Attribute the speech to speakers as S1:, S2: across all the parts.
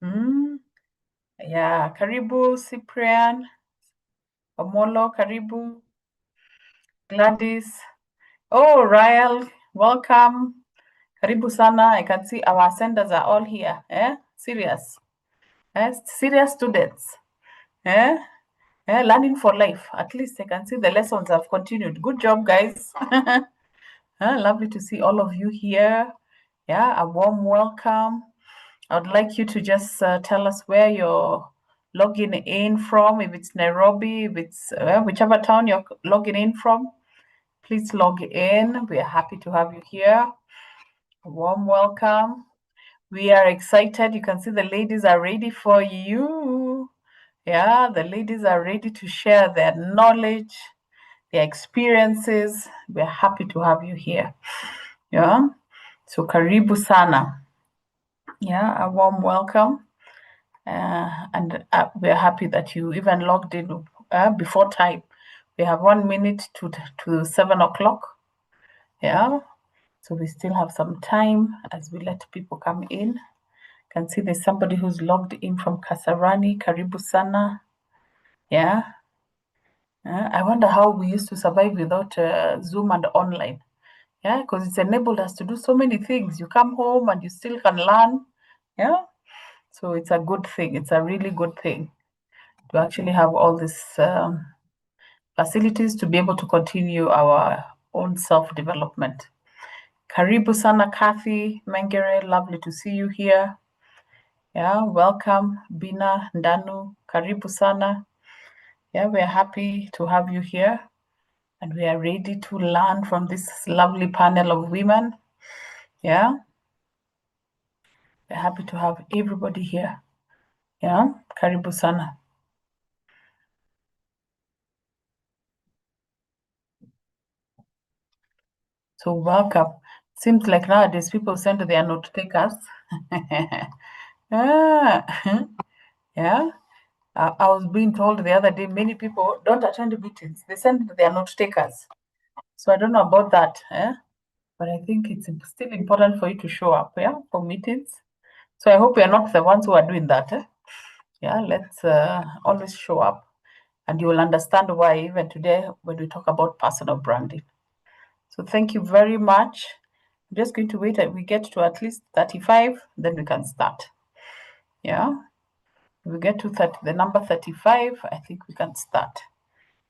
S1: Mm, yeah, karibu Cyprian, Omolo, karibu Gladys. Oh, Ryle, welcome. Karibu sana. I can see our senders are all here. Serious. Serious students. Learning for life. At least I can see the lessons have continued. Good job, guys. Lovely to see all of you here. Yeah, a warm welcome. I would like you to just tell us where you're logging in from, if it's Nairobi, if it's whichever town you're logging in from. Please log in. We are happy to have you here. A warm welcome. We are excited. You can see the ladies are ready for you. Yeah, the ladies are ready to share their knowledge, their experiences. We're happy to have you here. Yeah. So karibu sana. Yeah, a warm welcome. And we're happy that you even logged in before time. We have 1 minute to 7 o'clock. Yeah. So we still have some time as we let people come in. Can see there's somebody who's logged in from Kasarani. Karibu sana. Yeah. I wonder how we used to survive without Zoom and online. Yeah, because it's enabled us to do so many things. You come home and you still can learn. Yeah. So it's a good thing. It's a really good thing to actually have all these facilities to be able to continue our own self-development. Karibu sana Kathy Mengere, lovely to see you here. Yeah, welcome Bina Ndanu, karibu sana. Yeah, we're happy to have you here and we are ready to learn from this lovely panel of women. Yeah, we're happy to have everybody here. Yeah, karibu sana. So welcome. Seems like nowadays people send their note takers. Yeah. I was being told the other day many people don't attend meetings. They send their note takers. So I don't know about that. But I think it's still important for you to show up, for meetings. So I hope you're not the ones who are doing that. Yeah, let's always show up. And you will understand why even today when we talk about personal branding. So thank you very much. I'm just going to wait until we get to at least 35, then we can start. Yeah. If we get to the number 35, I think we can start.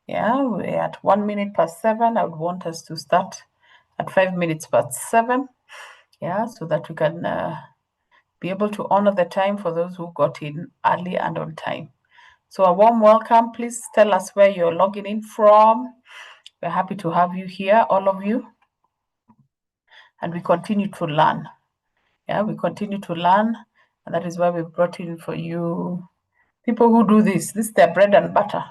S1: Yeah, we're at 1 minute past 7. I would want us to start at 5 minutes past 7. Yeah, so that we can be able to honor the time for those who got in early and on time. So a warm welcome. Please tell us where you're logging in from. We're happy to have you here, all of you. And we continue to learn. Yeah, we continue to learn. And that is why we brought in for you people who do this. This is their bread and butter.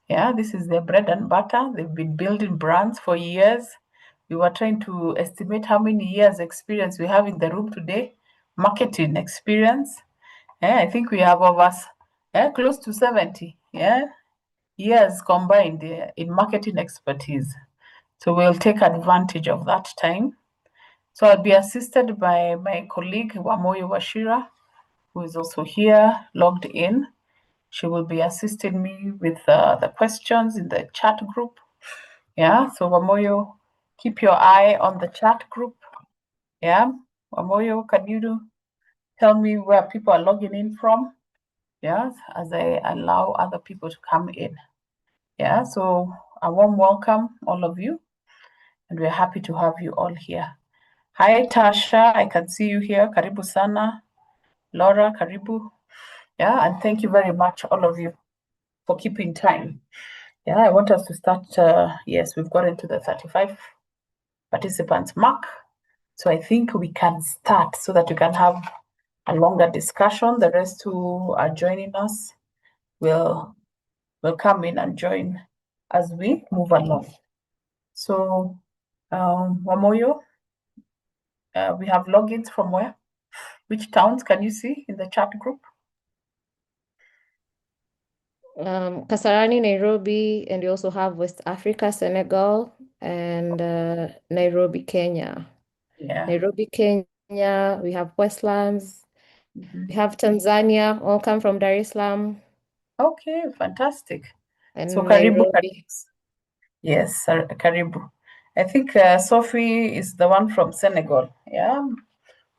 S1: Yeah, this is their bread and butter. They've been building brands for years. We were trying to estimate how many years experience we have in the room today. Marketing experience. Yeah, I think we have over close to 70 years combined in marketing expertise. So we'll take advantage of that time. So I'll be assisted by my colleague Wamoyo Washira, who is also here, logged in. She will be assisting me with the questions in the chat group. Yeah, so Wamoyo, keep your eye on the chat group. Yeah, Wamoyo, can you tell me where people are logging in from? Yes, as I allow other people to come in. Yeah, so a warm welcome, all of you, and we're happy to have you all here. Hi, Tasha, I can see you here. Karibu sana. Laura, karibu. Yeah, and thank you very much, all of you, for keeping time. Yeah, I want us to start. Yes, we've got into the 35 participants mark. So I think we can start so that we can have a longer discussion. The rest who are joining us will come in and join as we move along. So, Wamoyo, we have logins from where? Which towns can you see in the chat group?
S2: Kasarani, Nairobi, and we also have West Africa, Senegal, and Nairobi, Kenya.
S1: Yeah.
S2: Nairobi, Kenya, we have Westlands, We have Tanzania, all come from Dar es Salaam
S1: Okay, fantastic. So
S2: and
S1: Karibu,
S2: Nairobi.
S1: yes, Karibu. I think Sophie is the one from Senegal. Yeah,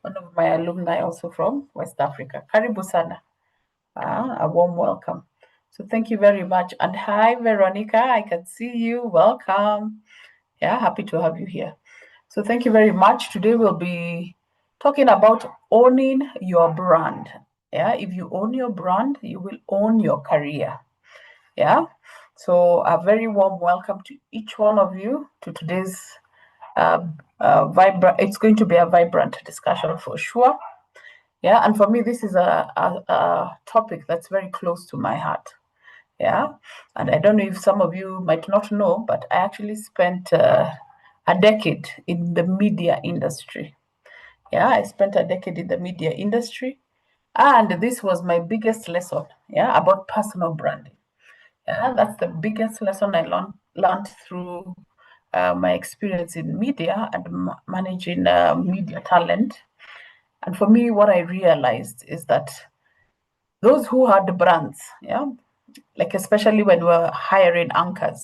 S1: one of my alumni also from West Africa. Karibu sana. A warm welcome. So thank you very much. And hi, Veronica. I can see you. Welcome. Yeah, happy to have you here. So thank you very much. Today we'll be talking about owning your brand. Yeah, if you own your brand, you will own your career. Yeah. So a very warm welcome to each one of you to today's vibrant. It's going to be a vibrant discussion for sure. Yeah, and for me, this is a topic that's very close to my heart. Yeah, and I don't know if some of you might not know, but I actually spent a decade in the media industry. Yeah, I spent a decade in the media industry, and this was my biggest lesson. Yeah, about personal branding. Yeah, that's the biggest lesson I learned through my experience in media and managing media talent. And for me, what I realized is that those who had brands, yeah, like especially when we're hiring anchors,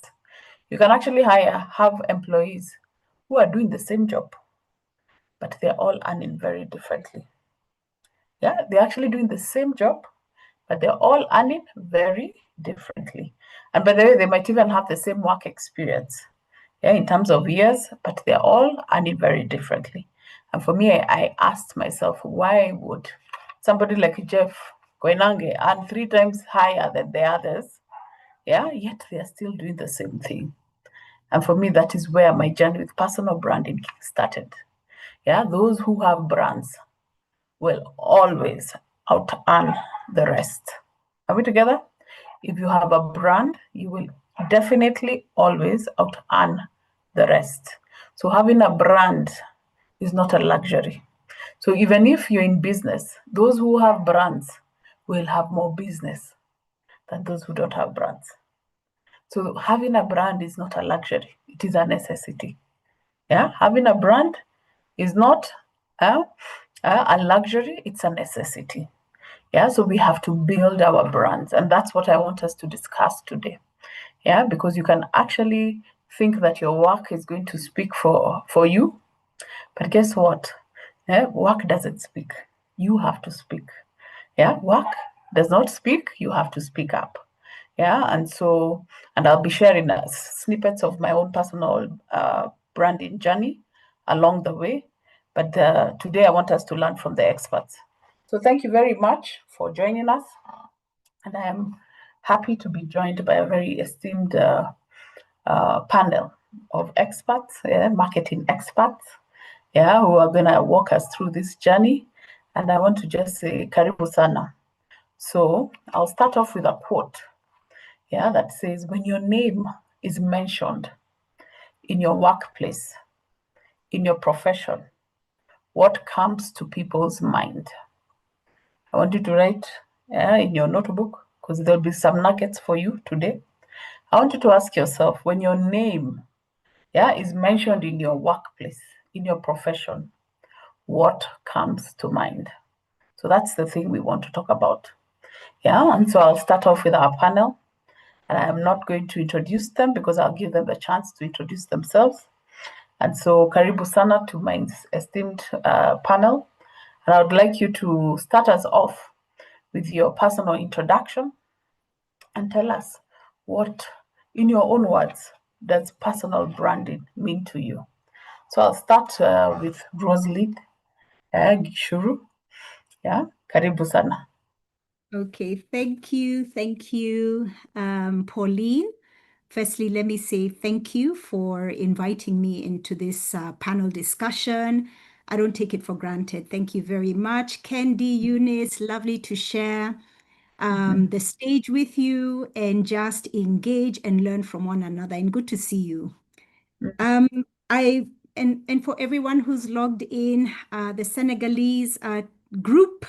S1: you can actually have employees who are doing the same job, but they're all earning very differently. Yeah, they're actually doing the same job, but they're all earning very differently. And by the way, they might even have the same work experience, yeah, in terms of years, but they're all earning very differently. And for me, I asked myself, why would somebody like Jeff Koinange earn 3 times higher than the others? Yeah, yet they are still doing the same thing. And for me, that is where my journey with personal branding started. Yeah, those who have brands will always out earn the rest. Are we together? If you have a brand, you will definitely always out earn the rest. So having a brand is not a luxury. So even if you're in business, those who have brands will have more business than those who don't have brands. So having a brand is not a luxury; it is a necessity. Yeah, having a brand is not uh, a luxury; it's a necessity. Yeah, so we have to build our brands, and that's what I want us to discuss today. Yeah, because you can actually think that your work is going to speak for you, but guess what? Work doesn't speak. You have to speak. Yeah, work does not speak. You have to speak up. Yeah, and I'll be sharing snippets of my own personal branding journey along the way. But today I want us to learn from the experts. So thank you very much for joining us, and I am happy to be joined by a very esteemed panel of experts, marketing experts, yeah, who are gonna walk us through this journey. And I want to just say karibu sana. So I'll start off with a quote, yeah, that says, when your name is mentioned in your workplace, in your profession, what comes to people's mind? I want you to write in your notebook, because there'll be some nuggets for you today. I want you to ask yourself, when your name, yeah, is mentioned in your workplace, in your profession, what comes to mind? So that's the thing we want to talk about. Yeah, and so I'll start off with our panel, and I'm not going to introduce them because I'll give them the chance to introduce themselves. And so, karibu sana to my esteemed panel. And I would like you to start us off with your personal introduction and tell us what, in your own words, does personal branding mean to you? So I'll start with Rosalind Gichuru. Yeah, karibu sana.
S3: Okay, thank you. Thank you, Pauline. Firstly, let me say thank you for inviting me into this panel discussion. I don't take it for granted. Thank you very much. Kendi, Eunice, lovely to share the stage with you and just engage and learn from one another. And good to see you. I and for everyone who's logged in, the Senegalese group,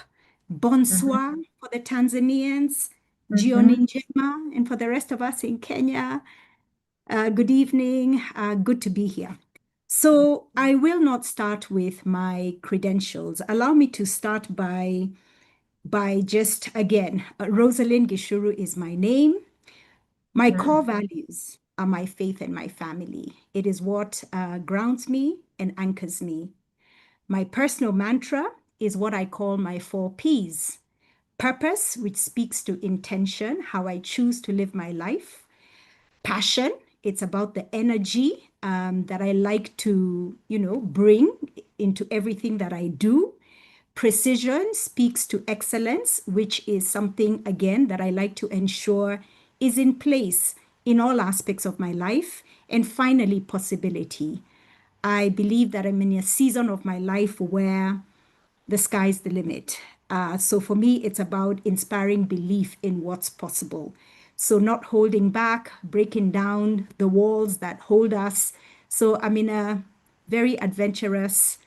S3: bonsoir for the Tanzanians, Jioni njema, and for the rest of us in Kenya, good evening. Good to be here. So I will not start with my credentials. Allow me to start by by just, again, Rosalind Gichuru is my name. My core values are my faith and my family. It is what grounds me and anchors me. My personal mantra is what I call my 4 Ps. Purpose, which speaks to intention, how I choose to live my life. Passion, it's about the energy that I like to, bring into everything that I do. Precision speaks to excellence, which is something, again, that I like to ensure is in place in all aspects of my life. And finally, possibility. I believe that I'm in a season of my life where the sky's the limit. So for me, it's about inspiring belief in what's possible. So not holding back, breaking down the walls that hold us. So I'm in a very adventurous,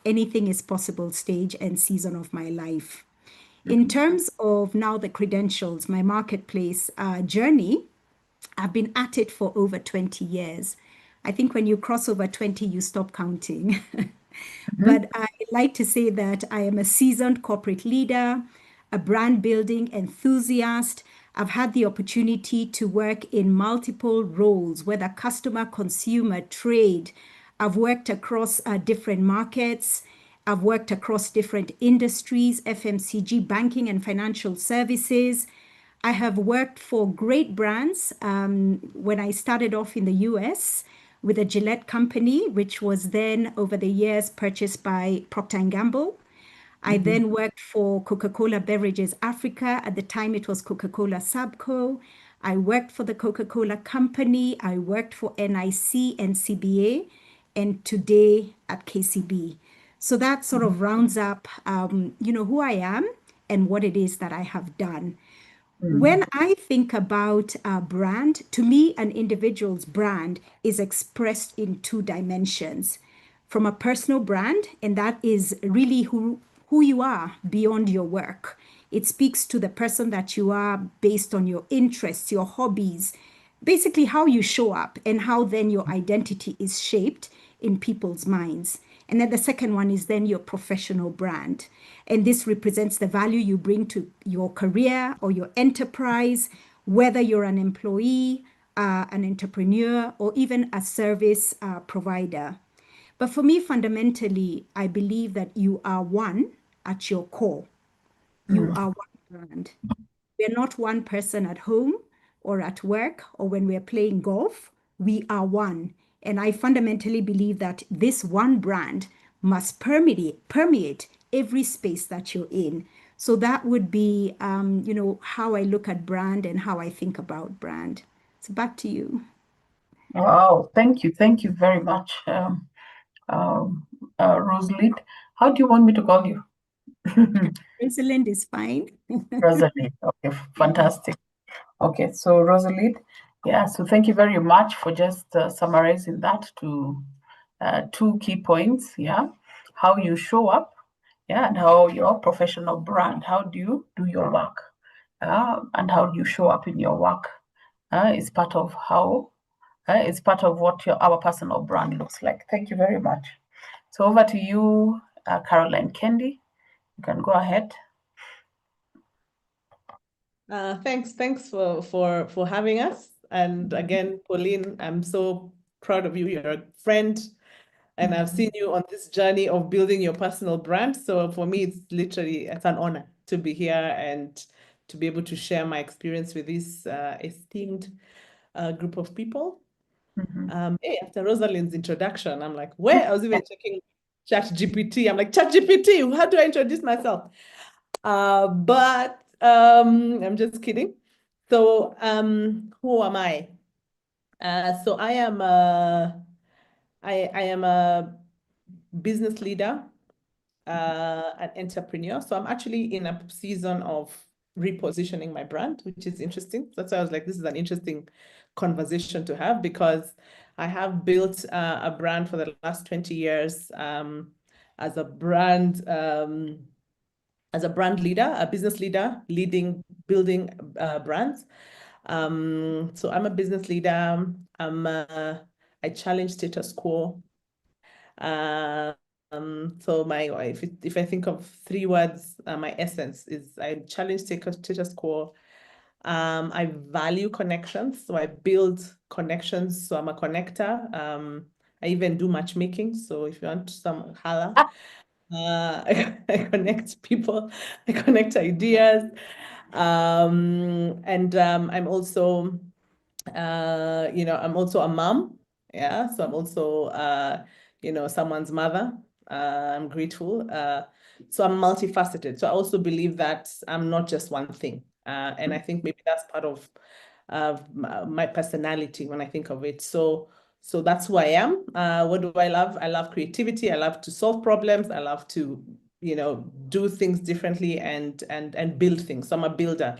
S3: anything is possible stage and season of my life. In terms of now the credentials, my marketplace journey, I've been at it for over 20 years. I think when you cross over 20, you stop counting. But I like to say that I am a seasoned corporate leader, a brand building enthusiast. I've had the opportunity to work in multiple roles, whether customer, consumer, trade. I've worked across different markets. I've worked across different industries, FMCG, banking, and financial services. I have worked for great brands. When I started off in the US with a Gillette company, which was then over the years purchased by Procter & Gamble. I then worked for Coca-Cola Beverages Africa. At the time, it was Coca-Cola Sabco. I worked for the Coca-Cola Company. I worked for NIC and CBA, and today at KCB. So that sort of rounds up, who I am and what it is that I have done. When I think about a brand, to me, an individual's brand is expressed in 2 dimensions. From a personal brand, and that is really who you are beyond your work. It speaks to the person that you are based on your interests, your hobbies, basically how you show up and how then your identity is shaped in people's minds. And then the second one is then your professional brand. And this represents the value you bring to your career or your enterprise, whether you're an employee, an entrepreneur, or even a service provider. But for me, fundamentally, I believe that you are one at your core. You are one brand. We're not one person at home or at work or when we're playing golf. We are one. And I fundamentally believe that this one brand must permeate every space that you're in. So that would be, how I look at brand and how I think about brand. So back to you.
S1: Wow, thank you. Thank you very much, Rosalind. How do you want me to call you?
S3: Rosalind is fine.
S1: Rosalind. Okay, fantastic. Okay, so Rosalind, yeah, so thank you very much for just summarizing that to 2 key points. Yeah, how you show up, yeah, and how your professional brand, how do you do your work, and how you show up in your work is part of how it's part of what our personal brand looks like. Thank you very much. So over to you, Carolyne Kendi. You can go ahead.
S4: Thanks for having us. And again, Pauline, I'm so proud of you. You're a friend, and I've seen you on this journey of building your personal brand. So for me, it's an honor to be here and to be able to share my experience with this esteemed group of people. Hey, after Rosalind's introduction, I'm like, where? I was even checking ChatGPT. I'm like, ChatGPT, how do I introduce myself? But I'm just kidding. So who am I? So I am a business leader, an entrepreneur. So I'm actually in a season of repositioning my brand, which is interesting. That's why I was like, this is an interesting conversation to have, because I have built a brand for the last 20 years as a brand leader, a business leader, building brands. So I'm a business leader. I challenge status quo. So if I think of 3 words, my essence is I challenge status quo. I value connections, so I build connections. So I'm a connector. I even do matchmaking. So if you want some holla, I connect people, I connect ideas. And I'm also, I'm also a mom. Yeah, so I'm also, someone's mother. I'm grateful. So I'm multifaceted. So I also believe that I'm not just one thing. And I think maybe that's part of my personality when I think of it. So that's who I am. What do I love? I love creativity. I love to solve problems. I love to, do things differently and build things. So I'm a builder,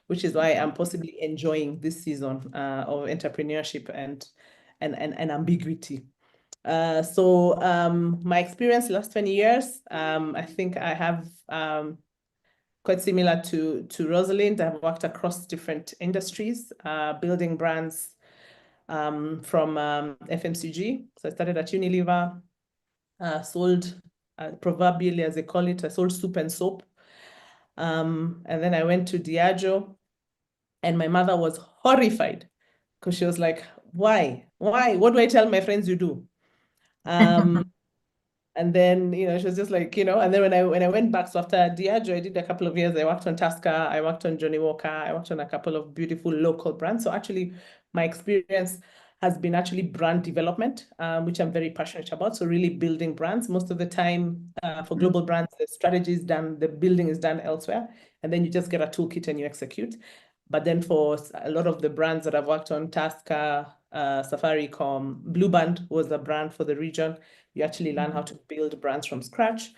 S4: which is why I'm possibly enjoying this season of entrepreneurship and ambiguity. So my experience the last 20 years, I think I have quite similar to Rosalind. I've worked across different industries, building brands from FMCG. So I started at Unilever, sold, proverbially as they call it, I sold soup and soap. And then I went to Diageo, and my mother was horrified because she was like, why? What do I tell my friends you do? And then, she was just like, and then when I went back, so after Diageo, I did a couple of years. I worked on Tasca, I worked on Johnny Walker, I worked on a couple of beautiful local brands. So actually, my experience has been actually brand development, which I'm very passionate about. So really building brands. Most of the time for global brands, the strategy is done, the building is done elsewhere, and then you just get a toolkit and you execute. But then for a lot of the brands that I've worked on, Tasca, Safaricom, Blueband was a brand for the region. You actually learn how to build brands from scratch.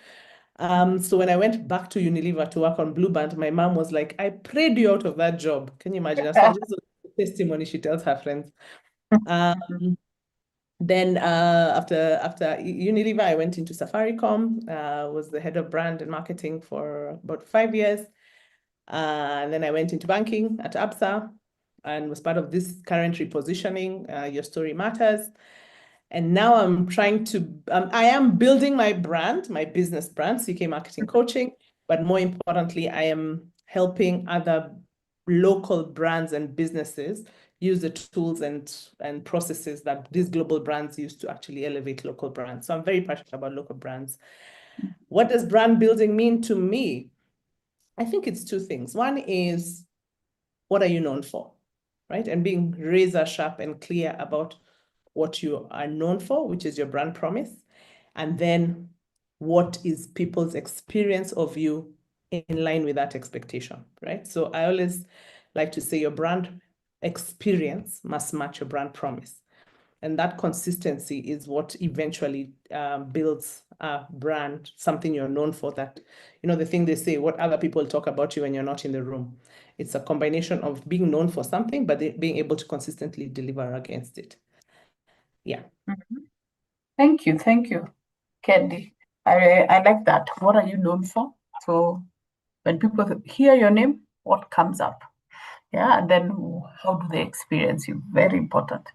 S4: So when I went back to Unilever to work on Blueband, my mom was like, I prayed you out of that job. Can you imagine? That's just a testimony she tells her friends. Then after Unilever, I went into Safaricom, was the head of brand and marketing for about 5 years. And then I went into banking at ABSA and was part of this current repositioning, Your Story Matters. And now I'm trying to, I am building my brand, my business brand, CK Marketing Coaching, but more importantly, I am helping other local brands and businesses use the tools and processes that these global brands use to actually elevate local brands. So I'm very passionate about local brands. What does brand building mean to me? I think it's 2 things. One is, what are you known for, right? And being razor sharp and clear about what you are known for, which is your brand promise. And then what is people's experience of you in line with that expectation, right? So I always like to say your brand experience must match your brand promise. And that consistency is what eventually builds a brand, something you're known for, that, the thing they say, what other people talk about you when you're not in the room. It's a combination of being known for something, but being able to consistently deliver against it. Yeah.
S1: Thank you, Kendi. I like that. What are you known for? So when people hear your name, what comes up? Yeah, and then how do they experience you? Very important.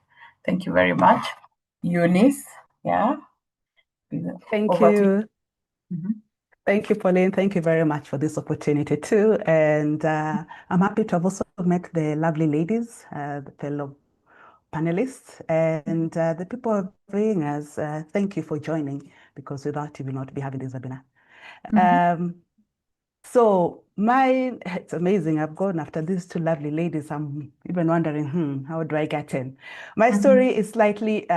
S1: Thank you very much. Eunice, yeah.
S5: Thank
S1: Over to
S5: you.
S1: Mhm.
S5: Thank you, Pauline. Thank you very much for this opportunity too. And I'm happy to have also met the lovely ladies, the fellow panelists, and the people viewing us. Thank you for joining, because without you, we will not be having this webinar. So it's amazing. I've gone after these 2 lovely ladies. I'm even wondering, how do I get in? My story is slightly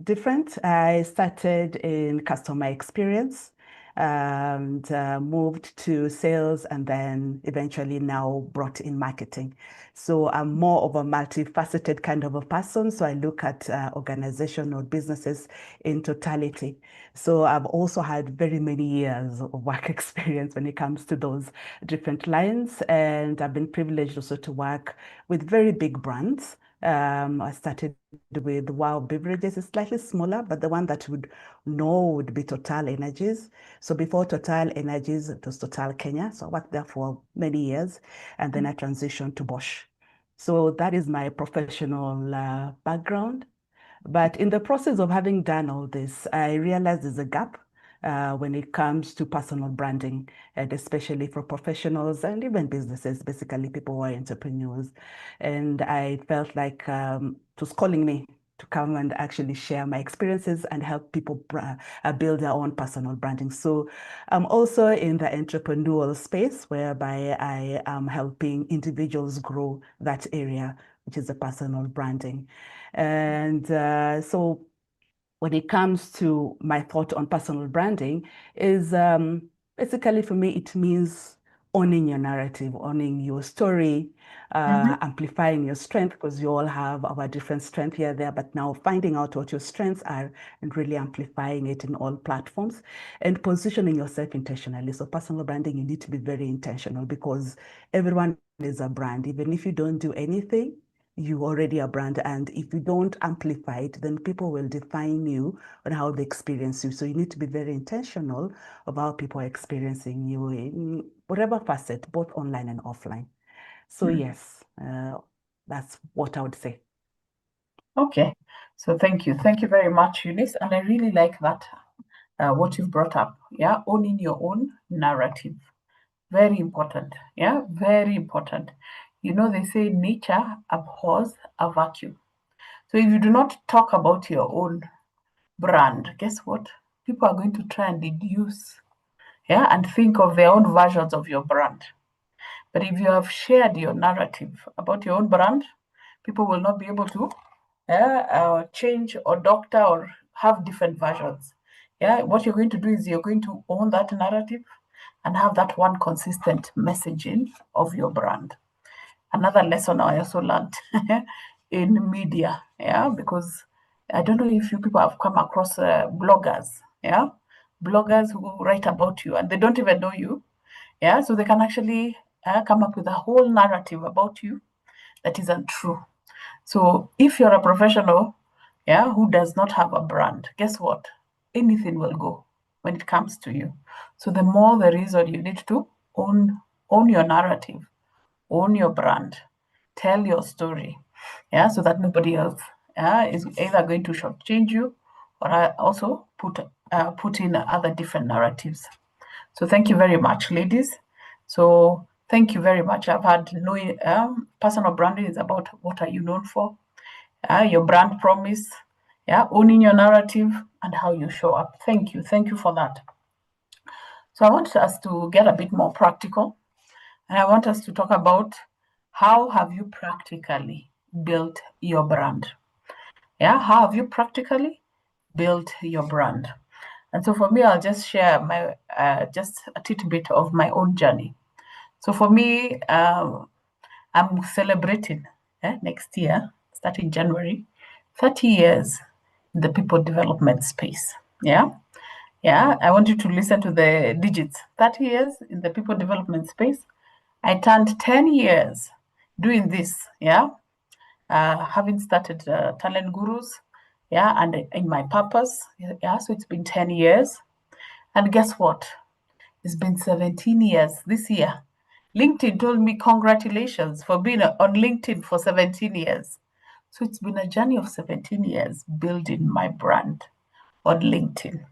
S5: different. I started in customer experience and moved to sales, and then eventually now brought in marketing. So I'm more of a multifaceted kind of a person. So I look at organization or businesses in totality. So I've also had very many years of work experience when it comes to those different lines. And I've been privileged also to work with very big brands. I started with Wow Beverages. It's slightly smaller, but the one that would know would be Total Energies. So before Total Energies, it was Total Kenya. So I worked there for many years, and then I transitioned to Bosch. So that is my professional background. But in the process of having done all this, I realized there's a gap when it comes to personal branding, and especially for professionals and even businesses, basically people who are entrepreneurs. And I felt like it was calling me to come and actually share my experiences and help people build their own personal branding. So I'm also in the entrepreneurial space, whereby I am helping individuals grow that area, which is the personal branding. And so when it comes to my thought on personal branding is basically for me, it means owning your narrative, owning your story, amplifying your strength, because you all have our different strengths here, there, but now finding out what your strengths are and really amplifying it in all platforms and positioning yourself intentionally. So personal branding, you need to be very intentional, because everyone is a brand. Even if you don't do anything, you already a brand, and if you don't amplify it, then people will define you on how they experience you. So you need to be very intentional of how people are experiencing you in whatever facet, both online and offline. So yes, that's what I would say.
S1: Okay, so thank you very much, Eunice, and I really like that what you've brought up. Yeah, owning your own narrative, very important. Yeah, very important. You know, they say nature abhors a vacuum. So if you do not talk about your own brand, guess what? People are going to try and deduce, yeah, and think of their own versions of your brand. But if you have shared your narrative about your own brand, people will not be able to change or doctor or have different versions. Yeah, what you're going to do is you're going to own that narrative and have that one consistent messaging of your brand. Another lesson I also learned in media, yeah, because I don't know if you people have come across bloggers, yeah, bloggers who write about you and they don't even know you, yeah, so they can actually come up with a whole narrative about you that is untrue. So if you're a professional, yeah, who does not have a brand, guess what? Anything will go when it comes to you. So the more the reason you need to own your narrative, own your brand, tell your story, yeah, so that nobody else is either going to shortchange you or also put in other different narratives. So thank you very much, ladies. So thank you very much. I've had personal branding is about what are you known for, your brand promise, yeah, owning your narrative and how you show up. Thank you for that. So I want us to get a bit more practical, and I want us to talk about how have you practically built your brand. Yeah, how have you practically built your brand? And so for me, I'll just share my just a tidbit of my own journey. So for me, I'm celebrating next year, starting January, 30 years in the people development space. Yeah. Yeah. I want you to listen to the digits. 30 years in the people development space. I turned 10 years doing this. Yeah. Having started Talent Gurus. Yeah. And in my purpose. Yeah. So it's been 10 years. And guess what? It's been 17 years this year. LinkedIn told me congratulations for being on LinkedIn for 17 years. So it's been a journey of 17 years building my brand on LinkedIn.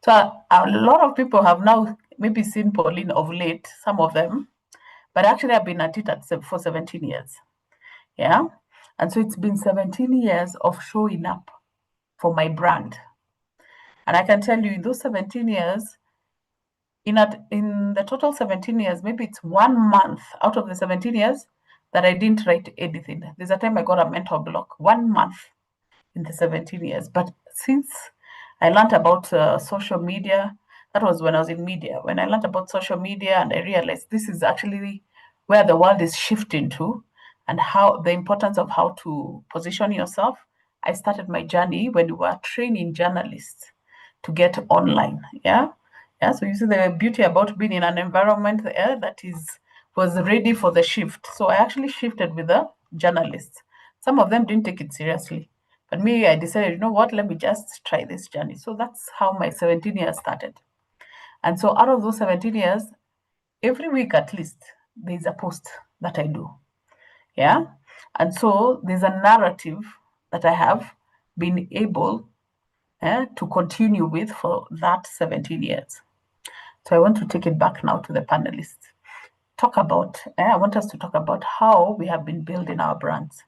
S1: So a lot of people have now maybe seen Pauline of late, some of them, but actually I've been at it for 17 years. Yeah. And so it's been 17 years of showing up for my brand. And I can tell you in those 17 years, in the total 17 years, maybe it's 1 month out of the 17 years that I didn't write anything. There's a time I got a mental block, 1 month in the 17 years. But since I learned about social media, that was when I was in media. When I learned about social media and I realized this is actually where the world is shifting to and how the importance of how to position yourself, I started my journey when we were training journalists to get online. Yeah. Yeah. So you see the beauty about being in an environment that was ready for the shift. So I actually shifted with the journalists. Some of them didn't take it seriously. But me, I decided, you know what, let me just try this journey. So that's how my 17 years started. And so out of those 17 years, every week at least, there's a post that I do. Yeah. And so there's a narrative that I have been able to continue with for that 17 years. So I want to take it back now to the panelists. I want us to talk about how we have been building our brands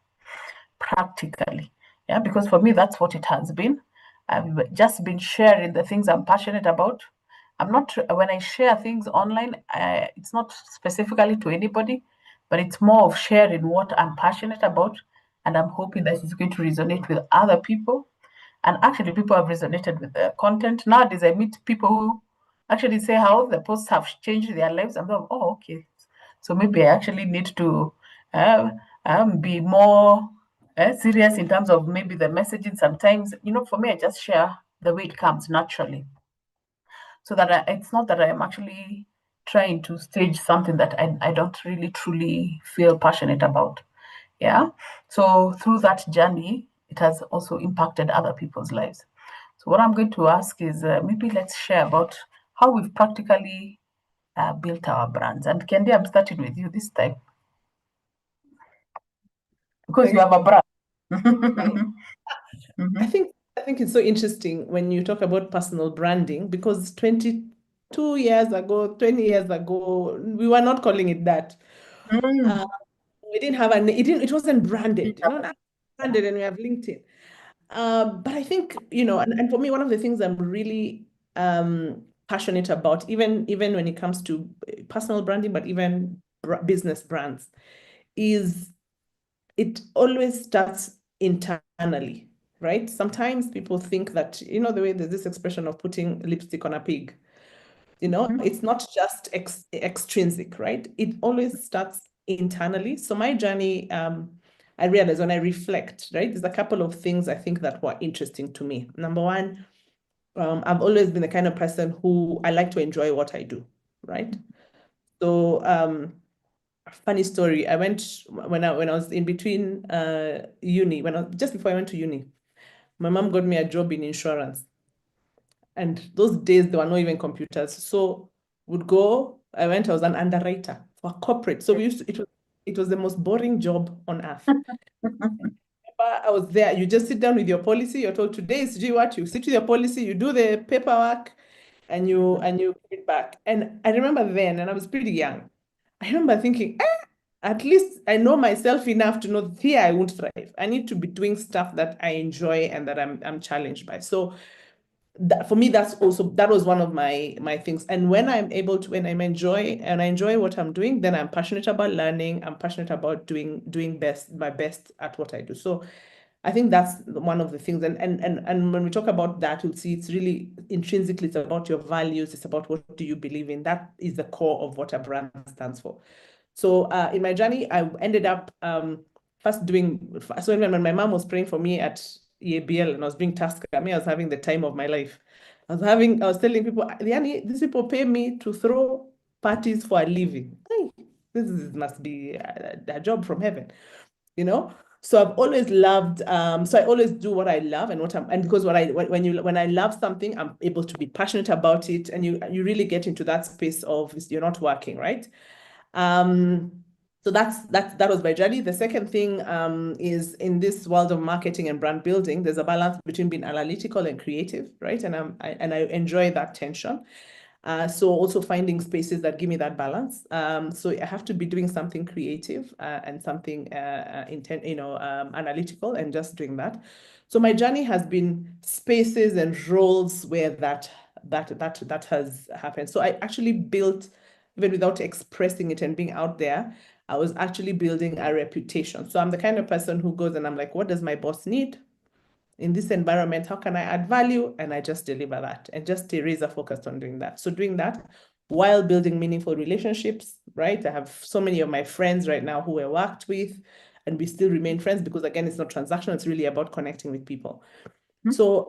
S1: practically. Yeah, because for me, that's what it has been. I've just been sharing the things I'm passionate about. When I share things online, it's not specifically to anybody, but it's more of sharing what I'm passionate about. And I'm hoping that it's going to resonate with other people. And actually, people have resonated with the content. Nowadays, I meet people who actually say how the posts have changed their lives. I'm like, oh, okay. So maybe I actually need to be more serious in terms of maybe the messaging. Sometimes, for me, I just share the way it comes naturally. So that it's not that I'm actually trying to stage something that I don't really truly feel passionate about. Yeah. So through that journey, it has also impacted other people's lives. So what I'm going to ask is maybe let's share about how we've practically built our brands. And Kendi, I'm starting with you this time because you have a brand.
S4: I think it's so interesting when you talk about personal branding, because 22 years ago, 20 years ago, we were not calling it that. We didn't have it wasn't branded, not branded, and we have LinkedIn. But I think, and for me, one of the things I'm really passionate about, even when it comes to personal branding, but even business brands, is it always starts internally, right? Sometimes people think that, the way there's this expression of putting lipstick on a pig, it's not just extrinsic, right? It always starts internally. So my journey, I realize when I reflect, right, there's a couple of things I think that were interesting to me. Number one, I've always been the kind of person who I like to enjoy what I do, right? So funny story, I went when I was in between uni, just before I went to uni, my mom got me a job in insurance. And those days there were not even computers. So I was an underwriter for corporate. So it was the most boring job on earth. I was there. You just sit down with your policy. You're told today is what you sit with your policy, you do the paperwork, and you give it back. And I remember then, and I was pretty young, I remember thinking, at least I know myself enough to know that here I won't thrive. I need to be doing stuff that I enjoy and that I'm challenged by. So for me, that was one of my things. And when I enjoy what I'm doing, then I'm passionate about learning. I'm passionate about doing my best at what I do. So I think that's one of the things. And when we talk about that, you'll see it's really intrinsically, it's about your values. It's about what do you believe in. That is the core of what a brand stands for. So in my journey, I ended up so when my mom was praying for me at EABL and I was being tasked, I was having the time of my life. I was telling people, these people pay me to throw parties for a living. Hey, must be a job from heaven, So I've always loved, so I always do what I love and because when I love something, I'm able to be passionate about it, and you really get into that space of you're not working, right? So that was my journey. The second thing is in this world of marketing and brand building, there's a balance between being analytical and creative, right? And I enjoy that tension. So also finding spaces that give me that balance. So I have to be doing something creative and something analytical, and just doing that. So my journey has been spaces and roles where that has happened. So I actually built, even without expressing it and being out there, I was actually building a reputation. So I'm the kind of person who goes and I'm like, what does my boss need in this environment? How can I add value? And I just deliver that and just stay razor focused on doing that. So doing that while building meaningful relationships, right? I have so many of my friends right now who I worked with, and we still remain friends because, again, it's not transactional. It's really about connecting with people. So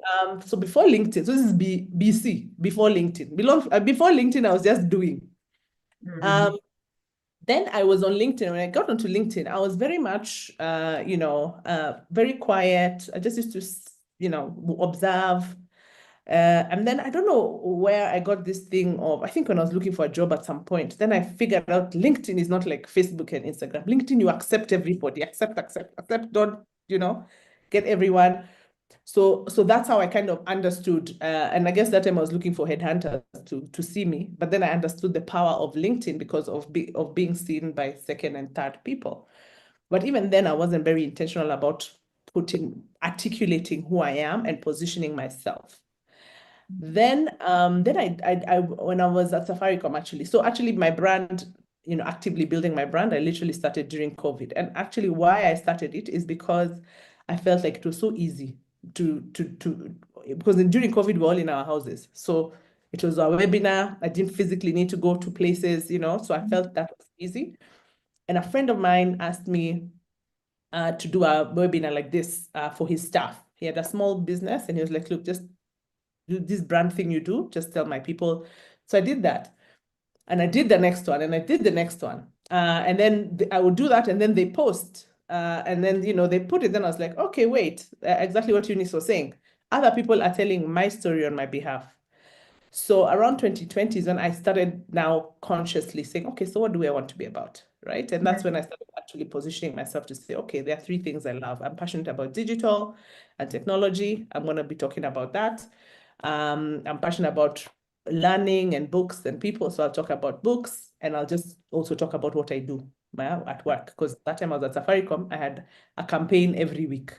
S4: before LinkedIn, so this is BC, before LinkedIn. Before LinkedIn, I was just doing. Then I was on LinkedIn. When I got onto LinkedIn, I was very much, very quiet. I just used to, observe. And then I don't know where I got this thing of, I think when I was looking for a job at some point, then I figured out LinkedIn is not like Facebook and Instagram. LinkedIn, you accept everybody, accept, don't, get everyone. So that's how I kind of understood, and I guess that time I was looking for headhunters to see me, but then I understood the power of LinkedIn because of being seen by second and third people. But even then, I wasn't very intentional about articulating who I am and positioning myself. Then I when I was at Safaricom, actually, so actually my brand, actively building my brand, I literally started during COVID. And actually why I started it is because I felt like it was so easy because during COVID, we were all in our houses. So it was a webinar. I didn't physically need to go to places, so I felt that was easy. And a friend of mine asked me to do a webinar like this for his staff. He had a small business and he was like, look, just do this brand thing you do, just tell my people. So I did that. And I did the next one and I did the next one. And then I would do that and then they post. And then, they put it. Then I was like, okay, wait, exactly what Eunice was saying. Other people are telling my story on my behalf. So around 2020 is when I started now consciously saying, okay, so what do I want to be about, right? And that's when I started actually positioning myself to say, okay, there are 3 things I love. I'm passionate about digital and technology. I'm going to be talking about that. I'm passionate about learning and books and people. So I'll talk about books and I'll just also talk about what I do at work. Because that time I was at Safaricom, I had a campaign every week.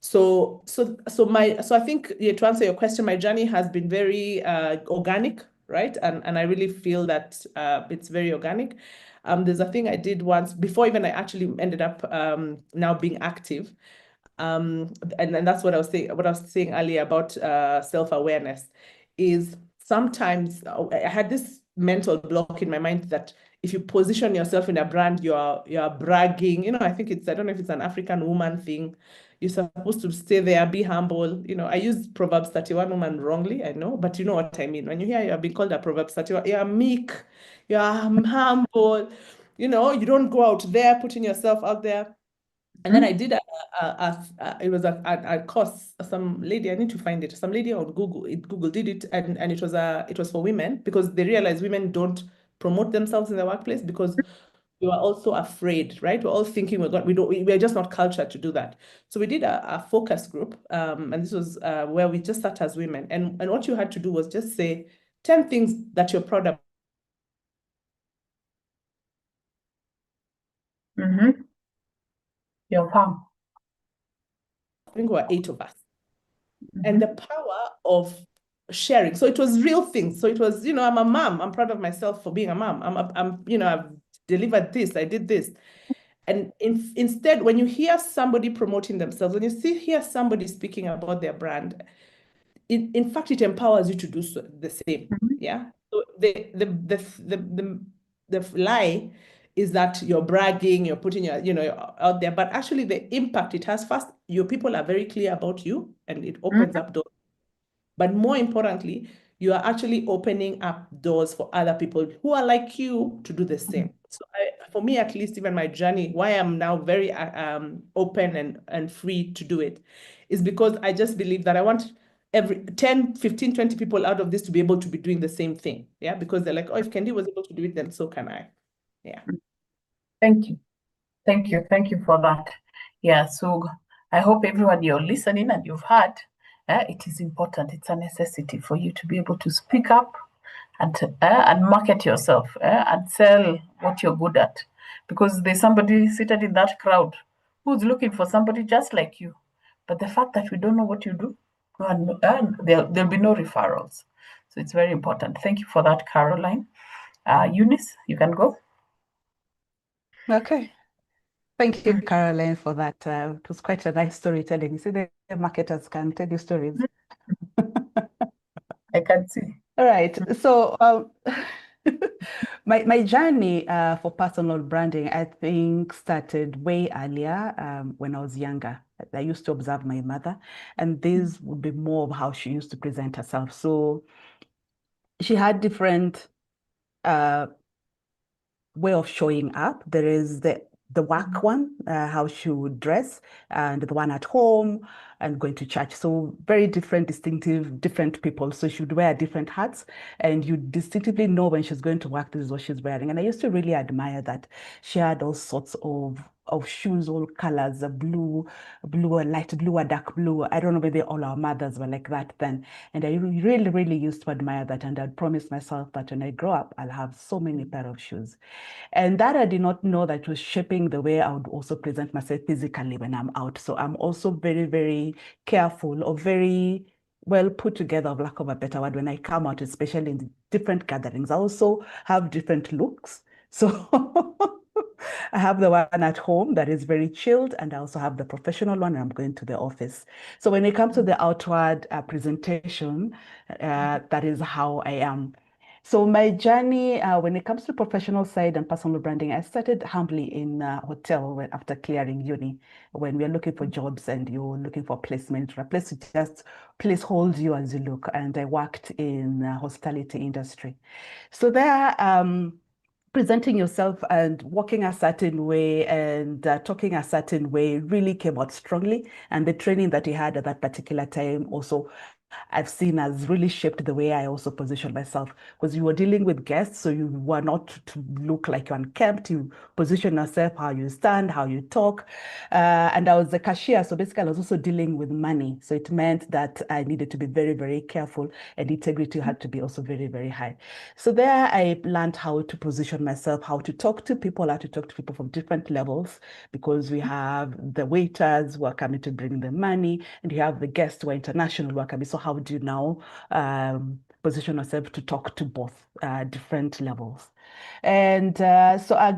S4: So I think, to answer your question, my journey has been very organic, right? And I really feel that it's very organic. There's a thing I did once before even I actually ended up now being active. And that's what I was saying earlier about self-awareness is sometimes I had this mental block in my mind that if you position yourself in a brand, you're bragging. I think I don't know if it's an African woman thing. You're supposed to stay there, be humble. I use Proverbs 31 woman wrongly, I know, but you know what I mean. When you hear you're being called a Proverbs 31, you're meek, you're humble, you don't go out there putting yourself out there. And then I did it was a course, some lady, I need to find it, some lady on Google did it, and it was for women because they realized women don't promote themselves in the workplace because we were also afraid, right? We're all thinking we're just not cultured to do that. So we did a focus group, and this was where we just sat as women, and what you had to do was just say 10 things that you're proud of.
S1: Your farm.
S4: I think there were 8 of us. And the power of sharing. So it was real things. So it was, I'm a mom. I'm proud of myself for being a mom. I've delivered this. I did this. And instead, when you hear somebody promoting themselves, when you hear somebody speaking about their brand, in fact, it empowers you to do the same. Yeah. So the lie is that you're bragging, you're putting you're out there, but actually the impact it has, first, your people are very clear about you and it opens up doors. But more importantly, you are actually opening up doors for other people who are like you to do the same. So for me, at least, even my journey, why I'm now very open and free to do it is because I just believe that I want every 10, 15, 20 people out of this to be able to be doing the same thing. Yeah, because they're like, oh, if Kendi was able to do it, then so can I. Yeah.
S1: Thank you. Thank you. Thank you for that. Yeah, so I hope everyone you're listening and you've heard, it is important. It's a necessity for you to be able to speak up and market yourself and sell what you're good at. Because there's somebody seated in that crowd who's looking for somebody just like you. But the fact that we don't know what you do, there'll be no referrals. So it's very important. Thank you for that, Carolyne. Eunice, you can go.
S5: Okay. Thank you, Carolyne, for that. It was quite a nice storytelling. You see, the marketers can tell you stories.
S1: I can see.
S5: All right. So my journey for personal branding, I think, started way earlier when I was younger. I used to observe my mother, and this would be more of how she used to present herself. So she had different way of showing up. There is the work one, how she would dress, and the one at home, and going to church. So very different, distinctive, different people. So she would wear different hats, and you distinctively know when she's going to work, this is what she's wearing. And I used to really admire that. She had all sorts of shoes, all colors, blue, a light blue, a dark blue. I don't know, maybe all our mothers were like that then. And I really, really used to admire that. And I'd promised myself that when I grow up, I'll have so many pair of shoes. And that I did not know that was shaping the way I would also present myself physically when I'm out. So I'm also very, very careful, or very well put together, of lack of a better word, when I come out, especially in the different gatherings. I also have different looks. So I have the one at home that is very chilled, and I also have the professional one, and I'm going to the office. So when it comes to the outward presentation, that is how I am. So my journey, when it comes to professional side and personal branding, I started humbly in a hotel after clearing uni, when we are looking for jobs and you're looking for placement, a place to just place hold you as you look. And I worked in hospitality industry. So there, presenting yourself and walking a certain way and talking a certain way really came out strongly. And the training that he had at that particular time also, I've seen has really shaped the way I also position myself, because you were dealing with guests, so you were not to look like you're unkempt. You position yourself, how you stand, how you talk. And I was a cashier, so basically I was also dealing with money. So it meant that I needed to be very, very careful, and integrity had to be also very, very high. So there I learned how to position myself, how to talk to people, how to talk to people from different levels, because we have the waiters who are coming to bring the money, and you have the guests who are international who are coming. So how do you now position yourself to talk to both different levels? And so I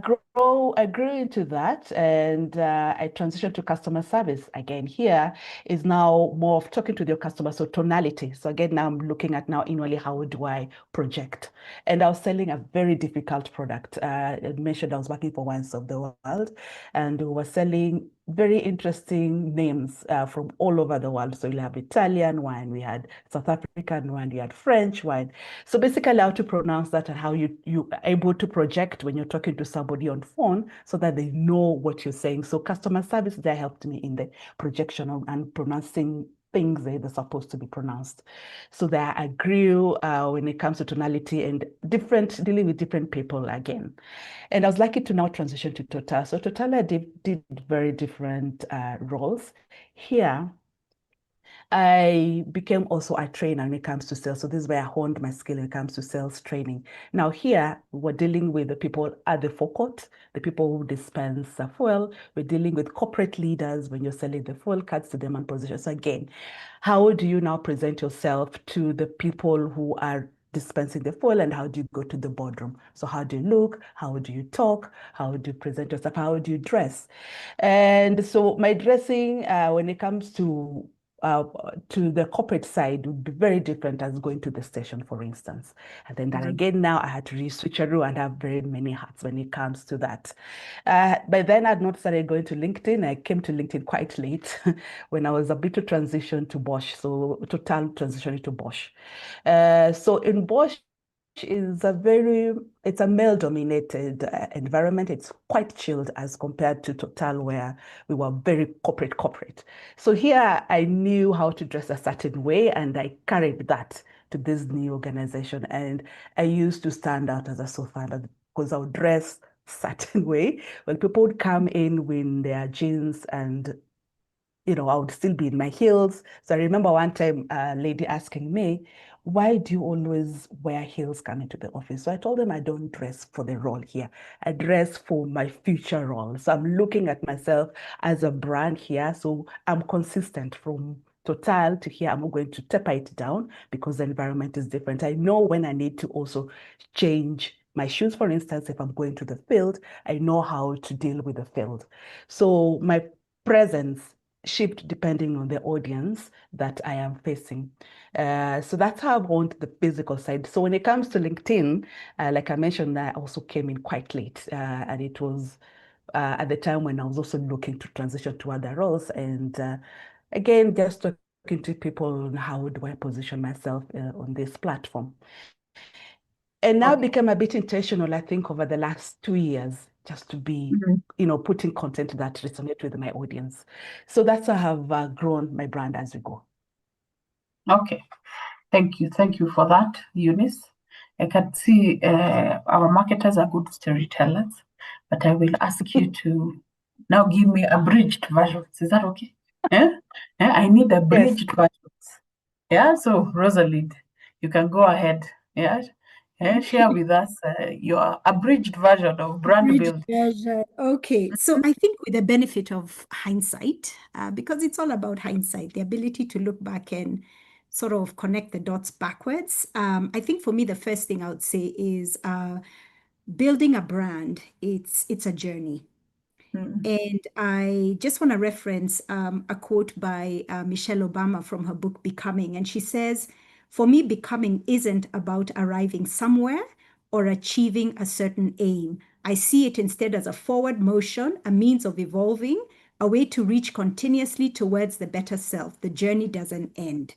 S5: grew into that, and I transitioned to customer service. Again, here is now more of talking to your customer, so tonality. So again, now I'm looking at now inwardly, how do I project? And I was selling a very difficult product. I mentioned I was working for Wines of the World, and we were selling very interesting names from all over the world. So you have Italian wine, we had South African wine, we had French wine. So basically how to pronounce that and how you are able to project when you're talking to somebody on phone so that they know what you're saying. So customer service there helped me in the projection and pronouncing things that are supposed to be pronounced. So that I grew when it comes to tonality and dealing with different people again. And I was lucky to now transition to Total. So Total, I did very different roles. Here, I became also a trainer when it comes to sales. So this is where I honed my skill when it comes to sales training. Now here, we're dealing with the people at the forecourt, the people who dispense fuel. We're dealing with corporate leaders when you're selling the fuel cards to them and position. So again, how do you now present yourself to the people who are dispensing the fuel, and how do you go to the boardroom? So how do you look? How do you talk? How do you present yourself? How do you dress? And so my dressing, when it comes to the corporate side, would be very different as going to the station, for instance. And then that again, now I had to re-switcheroo and have very many hats when it comes to that. By then I'd not started going to LinkedIn. I came to LinkedIn quite late when I was a bit to transition to Bosch. So Total transitioning to Bosch. So in Bosch, it's a male-dominated environment. It's quite chilled as compared to Total, where we were very corporate. So here I knew how to dress a certain way, and I carried that to this new organization. And I used to stand out as a sofa because I would dress a certain way. When people would come in with their jeans and I would still be in my heels. So I remember one time a lady asking me, why do you always wear heels coming to the office? So I told them I don't dress for the role here. I dress for my future role. So I'm looking at myself as a brand here. So I'm consistent from Total to here. I'm going to taper it down because the environment is different. I know when I need to also change my shoes, for instance, if I'm going to the field, I know how to deal with the field. So my presence shift depending on the audience that I am facing. So that's how I want the physical side. So when it comes to LinkedIn, like I mentioned, I also came in quite late. And it was at the time when I was also looking to transition to other roles. And again, just talking to people on how do I position myself on this platform. And now become a bit intentional, I think, over the last 2 years just to be,
S1: Mhm.
S5: putting content that resonates with my audience. So that's how I have grown my brand as we go.
S1: Okay. Thank you. Thank you for that, Eunice. I can see our marketers are good storytellers, but I will ask you to now give me abridged versions. Is that okay? Yeah? Yeah, I need abridged versions. Yeah, so Rosalind, you can go ahead. Yeah, share with us your abridged version of brand
S3: Bridge
S1: building.
S3: version. Okay, so I think with the benefit of hindsight, because it's all about hindsight, the ability to look back and sort of connect the dots backwards. I think for me, the first thing I would say is building a brand. It's a journey.
S1: Mm,
S3: And I just want to reference a quote by Michelle Obama from her book, Becoming. And she says, "For me, becoming isn't about arriving somewhere or achieving a certain aim. I see it instead as a forward motion, a means of evolving, a way to reach continuously towards the better self. The journey doesn't end."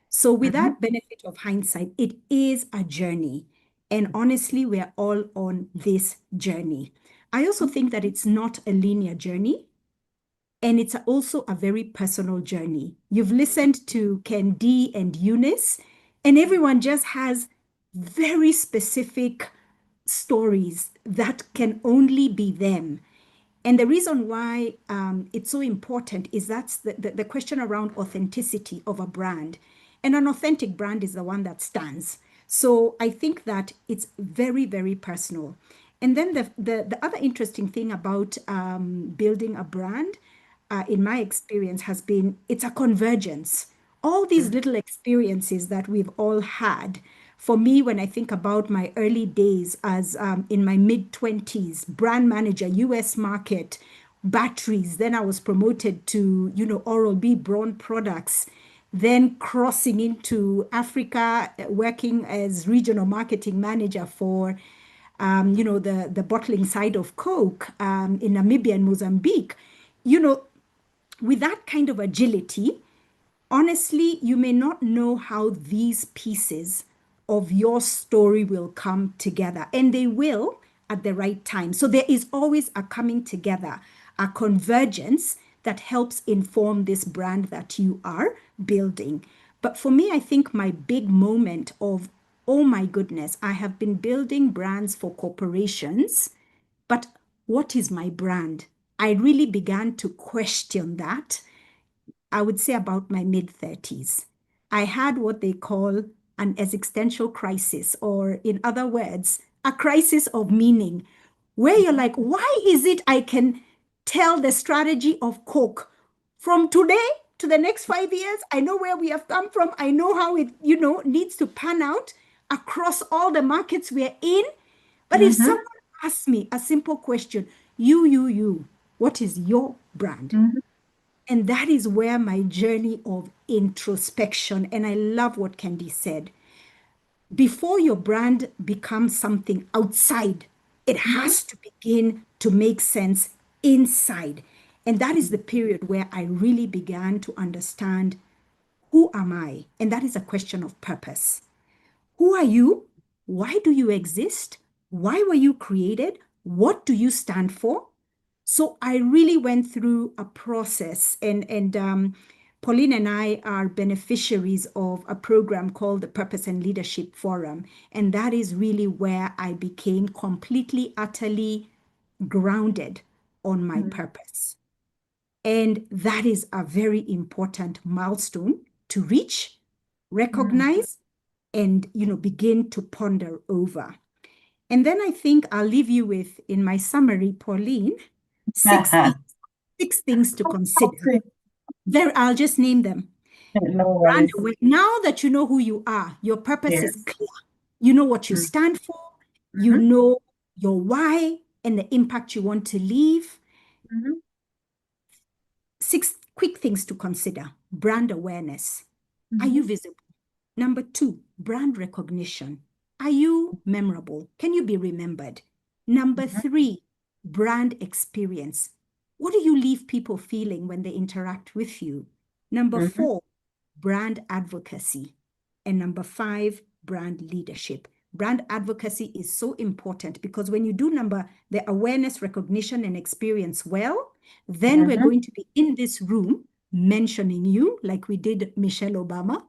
S3: So, with
S1: mhm,
S3: that benefit of hindsight, it is a journey. And honestly, we're all on this journey. I also think that it's not a linear journey, and it's also a very personal journey. You've listened to Kendi and Eunice, and everyone just has very specific stories that can only be them. And the reason why it's so important is that's the question around authenticity of a brand. And an authentic brand is the one that stands. So I think that it's very, very personal. And then the other interesting thing about building a brand, in my experience, has been it's a convergence. All these little experiences that we've all had. For me, when I think about my early days as in my mid-20s, brand manager, US market, batteries, then I was promoted to, Oral-B Braun products, then crossing into Africa, working as regional marketing manager for the bottling side of Coke in Namibia and Mozambique. With that kind of agility, honestly, you may not know how these pieces of your story will come together, and they will at the right time. So there is always a coming together, a convergence that helps inform this brand that you are building. But for me, I think my big moment of, oh my goodness, I have been building brands for corporations, but what is my brand? I really began to question that, I would say, about my mid-30s. I had what they call an existential crisis, or in other words, a crisis of meaning, where you're like, why is it I can tell the strategy of Coke from today to the next 5 years? I know where we have come from. I know how it, needs to pan out across all the markets we're in. But if
S1: mhm,
S3: someone asks me a simple question, you, what is your brand?
S1: mhm,
S3: And that is where my journey of introspection, and I love what Kendi said. Before your brand becomes something outside, it
S1: mhm,
S3: has to begin to make sense inside. And that is the period where I really began to understand, who am I? And that is a question of purpose. Who are you? Why do you exist? Why were you created? What do you stand for? So I really went through a process, and Pauline and I are beneficiaries of a program called the Purpose and Leadership Forum. And that is really where I became completely, utterly grounded on my purpose. And that is a very important milestone to reach, recognize, and begin to ponder over. And then I think I'll leave you with, in my summary, Pauline, six
S1: mhm.
S3: things to consider.
S1: Okay.
S3: I'll just name them.
S1: No
S3: Brand
S1: worries.
S3: awareness. Now that you know who you are, your purpose is
S1: Yes.
S3: clear. You know what you
S1: Mm,
S3: stand for. You
S1: mhm,
S3: know your why and the impact you want to leave.
S1: mhm,
S3: 6 quick things to consider. Brand awareness. Are you
S1: mhm,
S3: visible? Number 2, brand recognition. Are you memorable? Can you be remembered? Number
S1: mhm,
S3: 3, brand experience. What do you leave people feeling when they interact with you? Number
S1: mhm,
S3: 4, brand advocacy. And number 5, brand leadership. brand advocacy is so important, because when you do the awareness, recognition, and experience well, then we're going to be in this room mentioning you like we did Michelle Obama.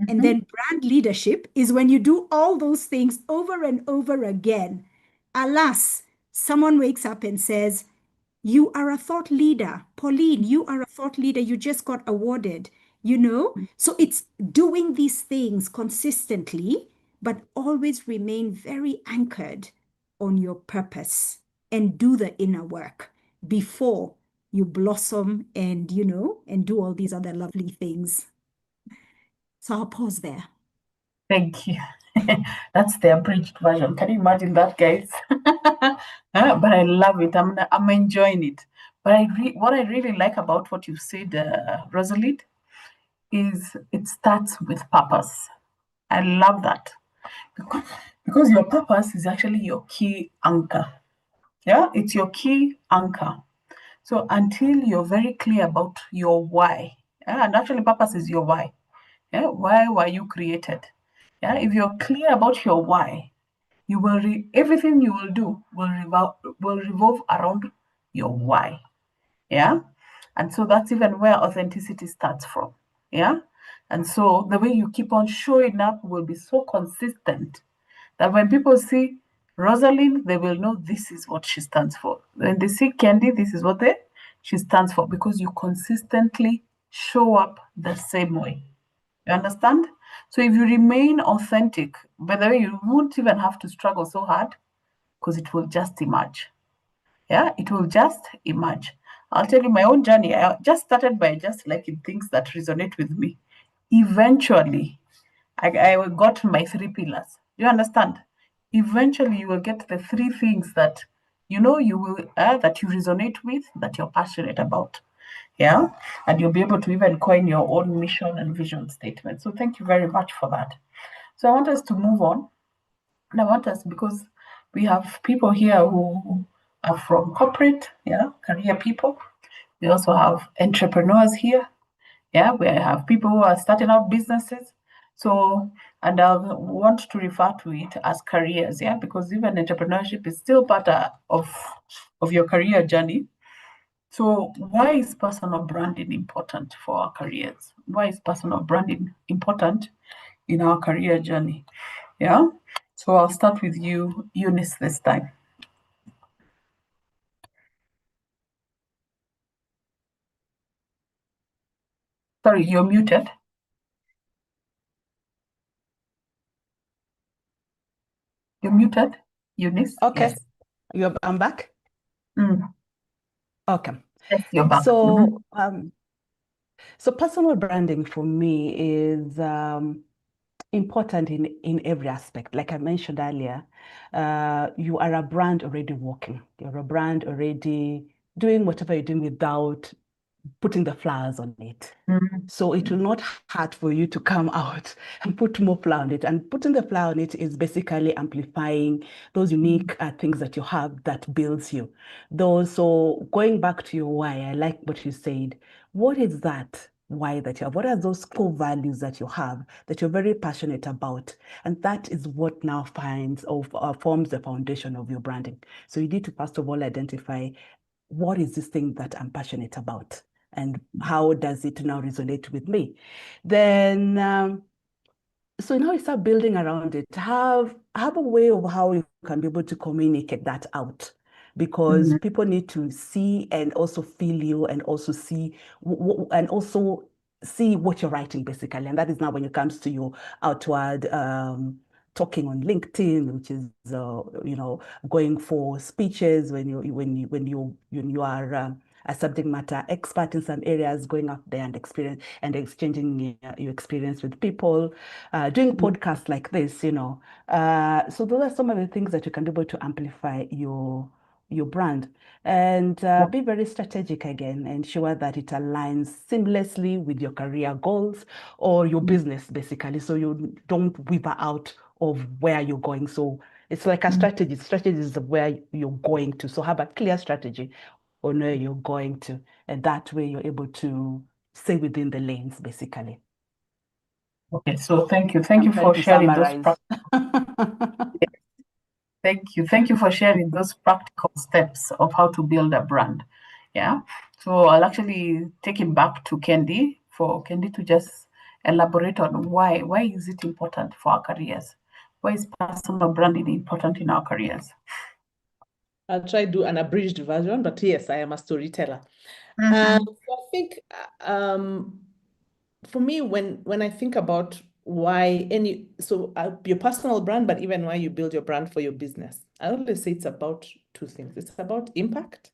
S3: And then brand leadership is when you do all those things over and over again. Alas, someone wakes up and says, you are a thought leader. Pauline, you are a thought leader. You just got awarded, So it's doing these things consistently, but always remain very anchored on your purpose and do the inner work before you blossom and, and do all these other lovely things. So I'll pause there.
S1: Thank you. That's the abridged version. Can you imagine that, guys? But I love it. I'm enjoying it. But what I really like about what you said, Rosalind, is it starts with purpose. I love that because your purpose is actually your key anchor. Yeah, it's your key anchor. So until you're very clear about your why, and actually purpose is your why. Yeah, why were you created? Yeah, if you're clear about your why, you will everything you will do will revolve around your why. Yeah, and so that's even where authenticity starts from. Yeah, and so the way you keep on showing up will be so consistent that when people see Rosalind, they will know this is what she stands for. When they see Kendi, this is what she stands for, because you consistently show up the same way. You understand? So if you remain authentic, by the way, you won't even have to struggle so hard, because it will just emerge. Yeah, it will just emerge. I'll tell you my own journey. I just started by just liking things that resonate with me. Eventually, I got my 3 pillars. You understand? Eventually, you will get the 3 things that you will that you resonate with, that you're passionate about. Yeah, and you'll be able to even coin your own mission and vision statement. So thank you very much for that. So I want us to move on. And I want us, because we have people here who are from corporate, career people. We also have entrepreneurs here. Yeah, we have people who are starting out businesses. So, and I want to refer to it as careers, because even entrepreneurship is still part of your career journey. So why is personal branding important for our careers? Why is personal branding important in our career journey? Yeah. So I'll start with you, Eunice, this time. Sorry, you're muted. You're muted, Eunice.
S5: Okay.
S1: Yes.
S5: I'm back. Okay.
S1: Yes, you're back.
S5: So, so personal branding for me is important in every aspect. Like I mentioned earlier, you are a brand already working. You're a brand already doing whatever you're doing without putting the flowers on it. So it will not hurt for you to come out and put more flower on it. And putting the flower on it is basically amplifying those unique things that you have that builds you. So going back to your why, I like what you said. What is that why that you have? What are those core values that you have that you're very passionate about? And that is what now forms the foundation of your branding. So you need to first of all identify, what is this thing that I'm passionate about? And how does it now resonate with me? Then, so now you start building around it. Have a way of how you can be able to communicate that out, because people need to see and also feel you, and also see what you're writing, basically. And that is now when it comes to your outward talking on LinkedIn, which is going for speeches, when you are a subject matter expert in some areas, going out there and exchanging your experience with people, doing podcasts like this, So those are some of the things that you can do to amplify your brand, and be very strategic again, ensure that it aligns seamlessly with your career goals or your business, basically, so you don't wither out of where you're going. So it's like a strategy. Strategy is where you're going to. So have a clear strategy on where you're going to, and that way you're able to stay within the lanes, basically.
S1: Okay, so thank you
S5: I'm
S1: for
S5: trying to
S1: sharing those.
S5: summarize.
S1: Thank you for sharing those practical steps of how to build a brand. Yeah. So I'll actually take it back to Kendi for Kendi to just elaborate on why is it important for our careers? Why is personal branding important in our careers?
S4: I'll try to do an abridged version, but yes, I am a storyteller.
S1: Mhm.
S4: So I think for me, when I think about why your personal brand, but even why you build your brand for your business, I always say it's about two things. It's about impact.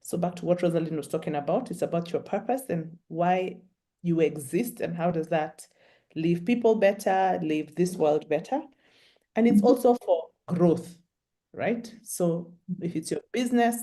S4: So back to what Rosalind was talking about, it's about your purpose and why you exist and how does that leave people better, leave this world better. And it's also for growth, right? So if it's your business,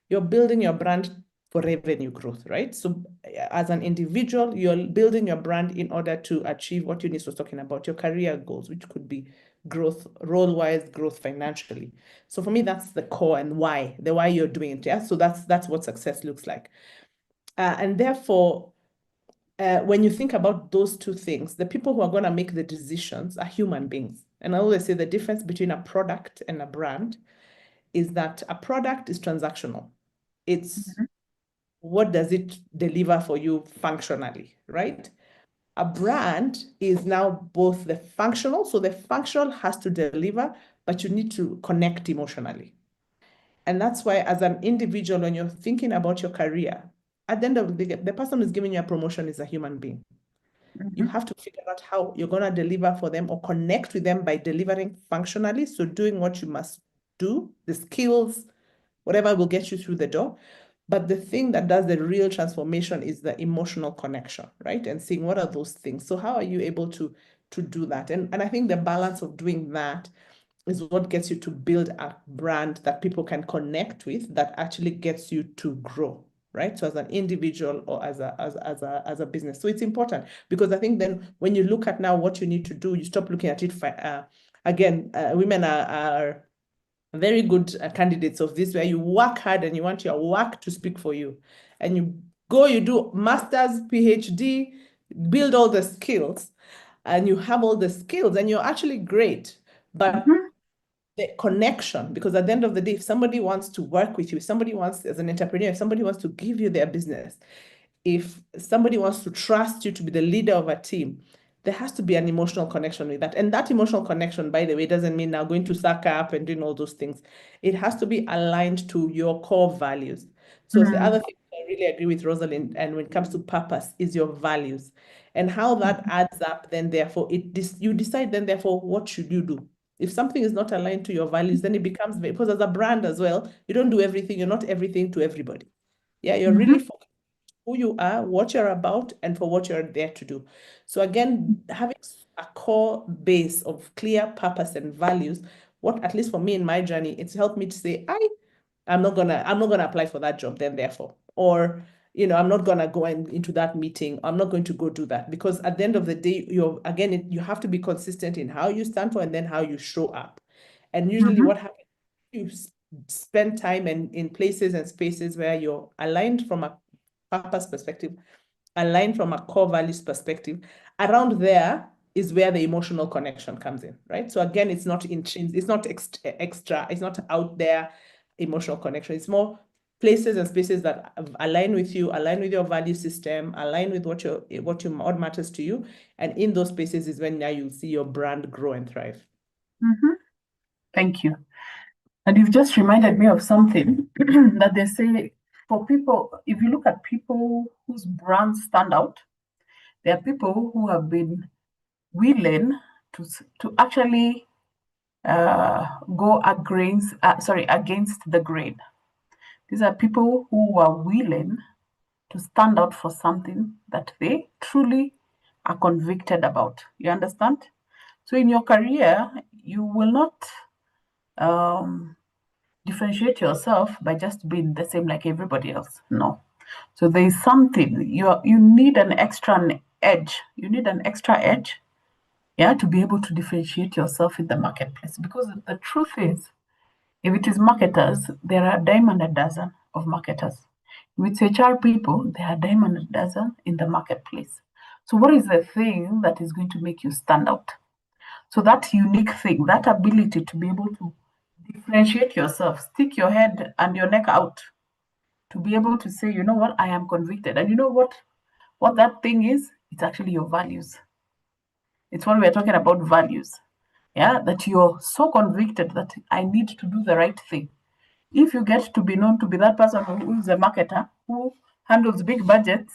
S4: you're building your brand for revenue growth, right? So as an individual, you're building your brand in order to achieve what Eunice was talking about, your career goals, which could be growth, role-wise, growth financially. So for me, that's the core and why, the why you're doing it. Yeah. So that's what success looks like. And therefore, when you think about those two things, the people who are going to make the decisions are human beings. And I always say the difference between a product and a brand is that a product is transactional. It's what does it deliver for you functionally, right? A brand is now both the functional, so the functional has to deliver, but you need to connect emotionally. And that's why, as an individual, when you're thinking about your career, at the end of the day, the person who's giving you a promotion is a human being. You have to figure out how you're going to deliver for them or connect with them by delivering functionally. So doing what you must do, the skills, whatever will get you through the door. But the thing that does the real transformation is the emotional connection, right? And seeing what are those things. So how are you able to do that? And I think the balance of doing that is what gets you to build a brand that people can connect with, that actually gets you to grow, right? So as an individual or as a business. So it's important because I think then when you look at now what you need to do, you stop looking at it. Again, women are very good candidates of this, where you work hard and you want your work to speak for you. And you do master's, PhD, build all the skills, and you have all the skills and you're actually great. But the connection, because at the end of the day, if somebody wants to work with you, if somebody wants, as an entrepreneur, if somebody wants to give you their business, if somebody wants to trust you to be the leader of a team, there has to be an emotional connection with that. And that emotional connection, by the way, doesn't mean now going to suck up and doing all those things. It has to be aligned to your core values. So the other thing I really agree with Rosalind, and when it comes to purpose, is your values. And how that adds up, then therefore, you decide then therefore, what should you do? If something is not aligned to your values, then it becomes because as a brand as well, you don't do everything, you're not everything to everybody. Yeah, you're really focused who you are, what you're about, and for what you're there to do. So again, having a core base of clear purpose and values, what at least for me in my journey, it's helped me to say, I'm not gonna apply for that job then therefore, or I'm not gonna go into that meeting. I'm not going to go do that, because at the end of the day, you have to be consistent in how you stand for and then how you show up. And usually what happens, you spend time in places and spaces where you're aligned from a purpose perspective, aligned from a core values perspective. Around there is where the emotional connection comes in, right? So again, it's not it's not extra, it's not out there emotional connection. It's more places and spaces that align with you, align with your value system, align with what matters to you. And in those spaces is when now you'll see your brand grow and thrive.
S1: Thank you. And you've just reminded me of something that they say for people, if you look at people whose brands stand out, there are people who have been willing to actually go against the grain. These are people who are willing to stand out for something that they truly are convicted about. You understand? So in your career, you will not differentiate yourself by just being the same like everybody else. No. So there is something you need an extra edge. You need an extra edge, yeah, to be able to differentiate yourself in the marketplace. Because the truth is, if it is marketers, there are a dime and a dozen of marketers. If it's HR people, there are a dime and a dozen in the marketplace. So what is the thing that is going to make you stand out? So that unique thing, that ability to be able to differentiate yourself, stick your head and your neck out, to be able to say, you know what, I am convicted. And you know what that thing is? It's actually your values. It's when we're talking about values. Yeah, that you're so convicted that I need to do the right thing. If you get to be known to be that person who is a marketer, who handles big budgets,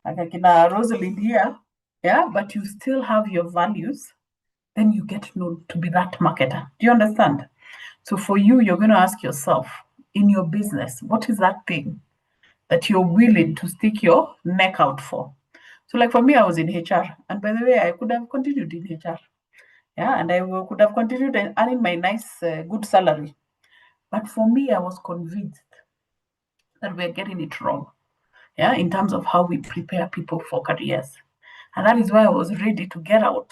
S1: like Akina Rosalind here, yeah, but you still have your values, then you get known to be that marketer. Do you understand? So for you, you're going to ask yourself in your business, what is that thing that you're willing to stick your neck out for? So, like for me, I was in HR, and by the way, I could have continued in HR. Yeah, and could have continued earning my nice, good salary. But for me, I was convinced that we're getting it wrong. Yeah, in terms of how we prepare people for careers. And that is why I was ready to get out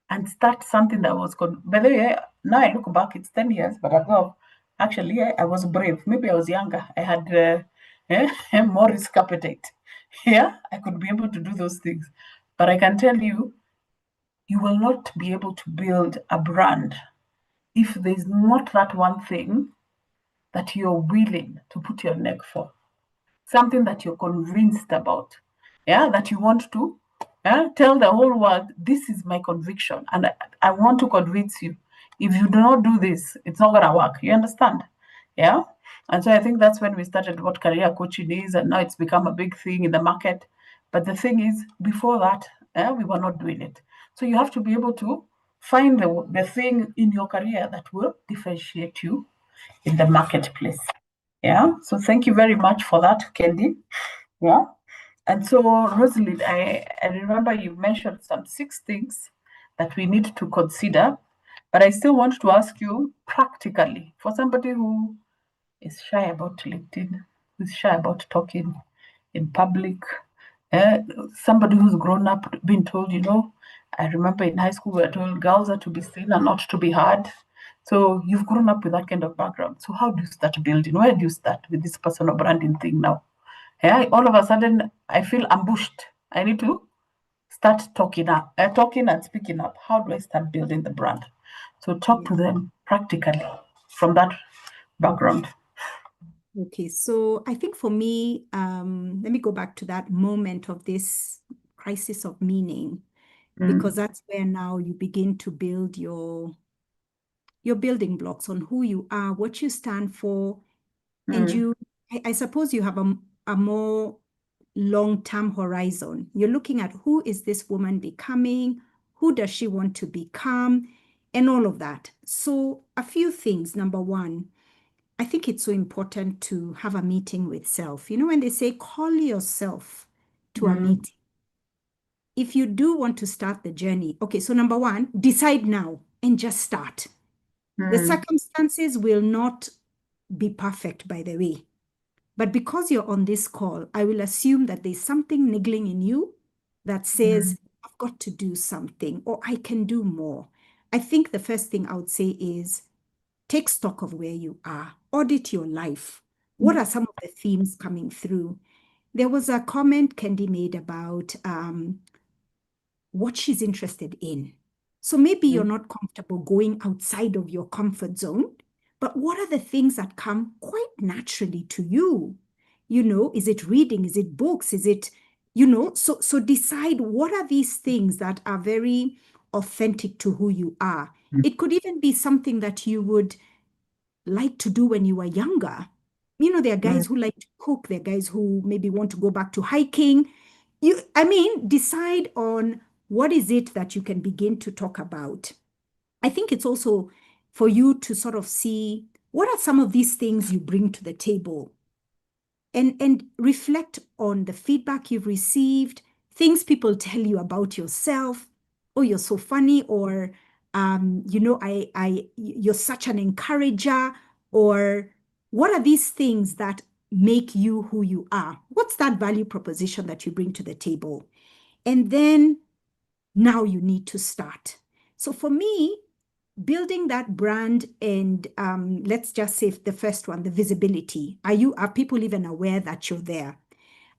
S1: and start something that was good. By the way, now I look back, it's 10 years, but ago, actually, I was brave. Maybe I was younger. I had more risk appetite. Yeah, I could be able to do those things. But I can tell you, you will not be able to build a brand if there's not that one thing that you're willing to put your neck for, something that you're convinced about, yeah, that you want to tell the whole world, this is my conviction, and I want to convince you. If you do not do this, it's not going to work. You understand? Yeah. And so I think that's when we started what career coaching is, and now it's become a big thing in the market. But the thing is, before that, we were not doing it. So you have to be able to find the thing in your career that will differentiate you in the marketplace. Yeah. So thank you very much for that, Kendi. Yeah. And so, Rosalind, I remember you mentioned some 6 things that we need to consider, but I still want to ask you practically for somebody who is shy about LinkedIn, who's shy about talking in public, somebody who's grown up being told, I remember in high school we were told girls are to be seen and not to be heard. So you've grown up with that kind of background. So how do you start building? Where do you start with this personal branding thing now? Yeah, all of a sudden I feel ambushed. I need to start talking and speaking up. How do I start building the brand? So talk to them practically from that background.
S3: Okay, so I think for me, let me go back to that moment of this crisis of meaning, because that's where now you begin to build your building blocks on who you are, what you stand for, and I suppose you have a more long-term horizon. You're looking at who is this woman becoming, who does she want to become, and all of that. So a few things. Number one, I think it's so important to have a meeting with self. You know, when they say call yourself to a meeting, if you do want to start the journey, okay, so number one, decide now and just start. The circumstances will not be perfect, by the way. But because you're on this call, I will assume that there's something niggling in you that says, I've got to do something or I can do more. I think the first thing I would say is take stock of where you are, audit your life. What are some of the themes coming through? There was a comment Kendi made about what she's interested in. So maybe you're not comfortable going outside of your comfort zone, but what are the things that come quite naturally to you? You know, is it reading? Is it books? Is it, so decide what are these things that are very authentic to who you are. It could even be something that you would like to do when you were younger. You know, there are guys who like to cook. There are guys who maybe want to go back to hiking. Decide on what is it that you can begin to talk about. I think it's also for you to sort of see what are some of these things you bring to the table and reflect on the feedback you've received, things people tell you about yourself. Oh, you're so funny, or you're such an encourager, or what are these things that make you who you are? What's that value proposition that you bring to the table? And then now you need to start. So for me, building that brand and let's just say the first one, the visibility. Are people even aware that you're there?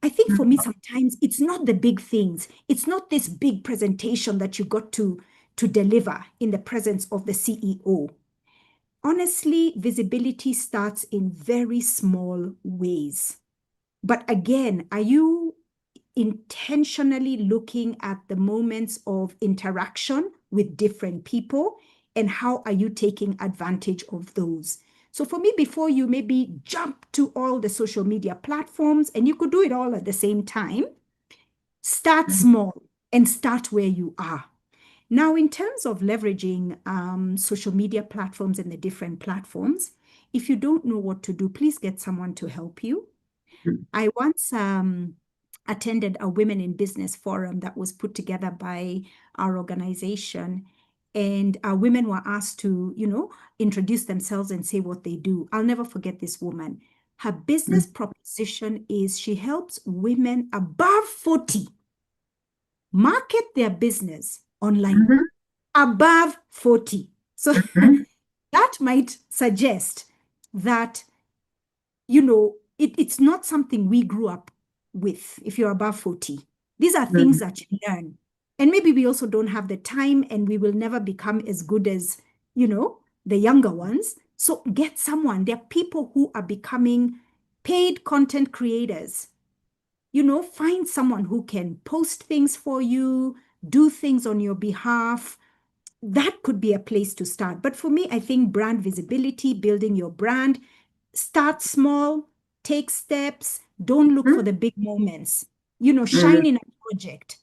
S3: I think for me, sometimes it's not the big things. It's not this big presentation that you got to deliver in the presence of the CEO. Honestly, visibility starts in very small ways. But again, are you intentionally looking at the moments of interaction with different people, and how are you taking advantage of those? So for me, before you maybe jump to all the social media platforms, and you could do it all at the same time, start small and start where you are. Now, in terms of leveraging social media platforms and the different platforms, if you don't know what to do, please get someone to help you. I once attended a Women in Business forum that was put together by our organization. And women were asked to, introduce themselves and say what they do. I'll never forget this woman. Her business proposition is she helps women above 40 market their business online. Above 40. So that might suggest that, it's not something we grew up with if you're above 40. These are things that you learn. And maybe we also don't have the time, and we will never become as good as, the younger ones. So get someone. There are people who are becoming paid content creators. Find someone who can post things for you, do things on your behalf. That could be a place to start. But for me, I think brand visibility, building your brand, start small, take steps, don't look for the big moments, shine in a project,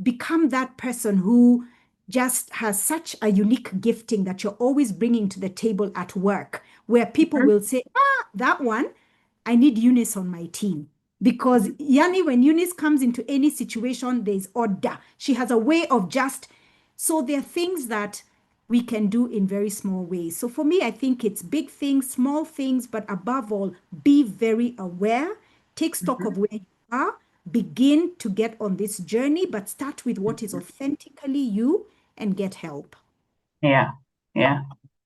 S3: become that person who just has such a unique gifting that you're always bringing to the table at work, where people will say, that one, I need Eunice on my team. Because Yani, when Eunice comes into any situation, there's order. She has a way of so there are things that we can do in very small ways. So for me, I think it's big things, small things, but above all, be very aware, take stock of where you are, begin to get on this journey, but start with what is authentically you and get help.
S1: Yeah.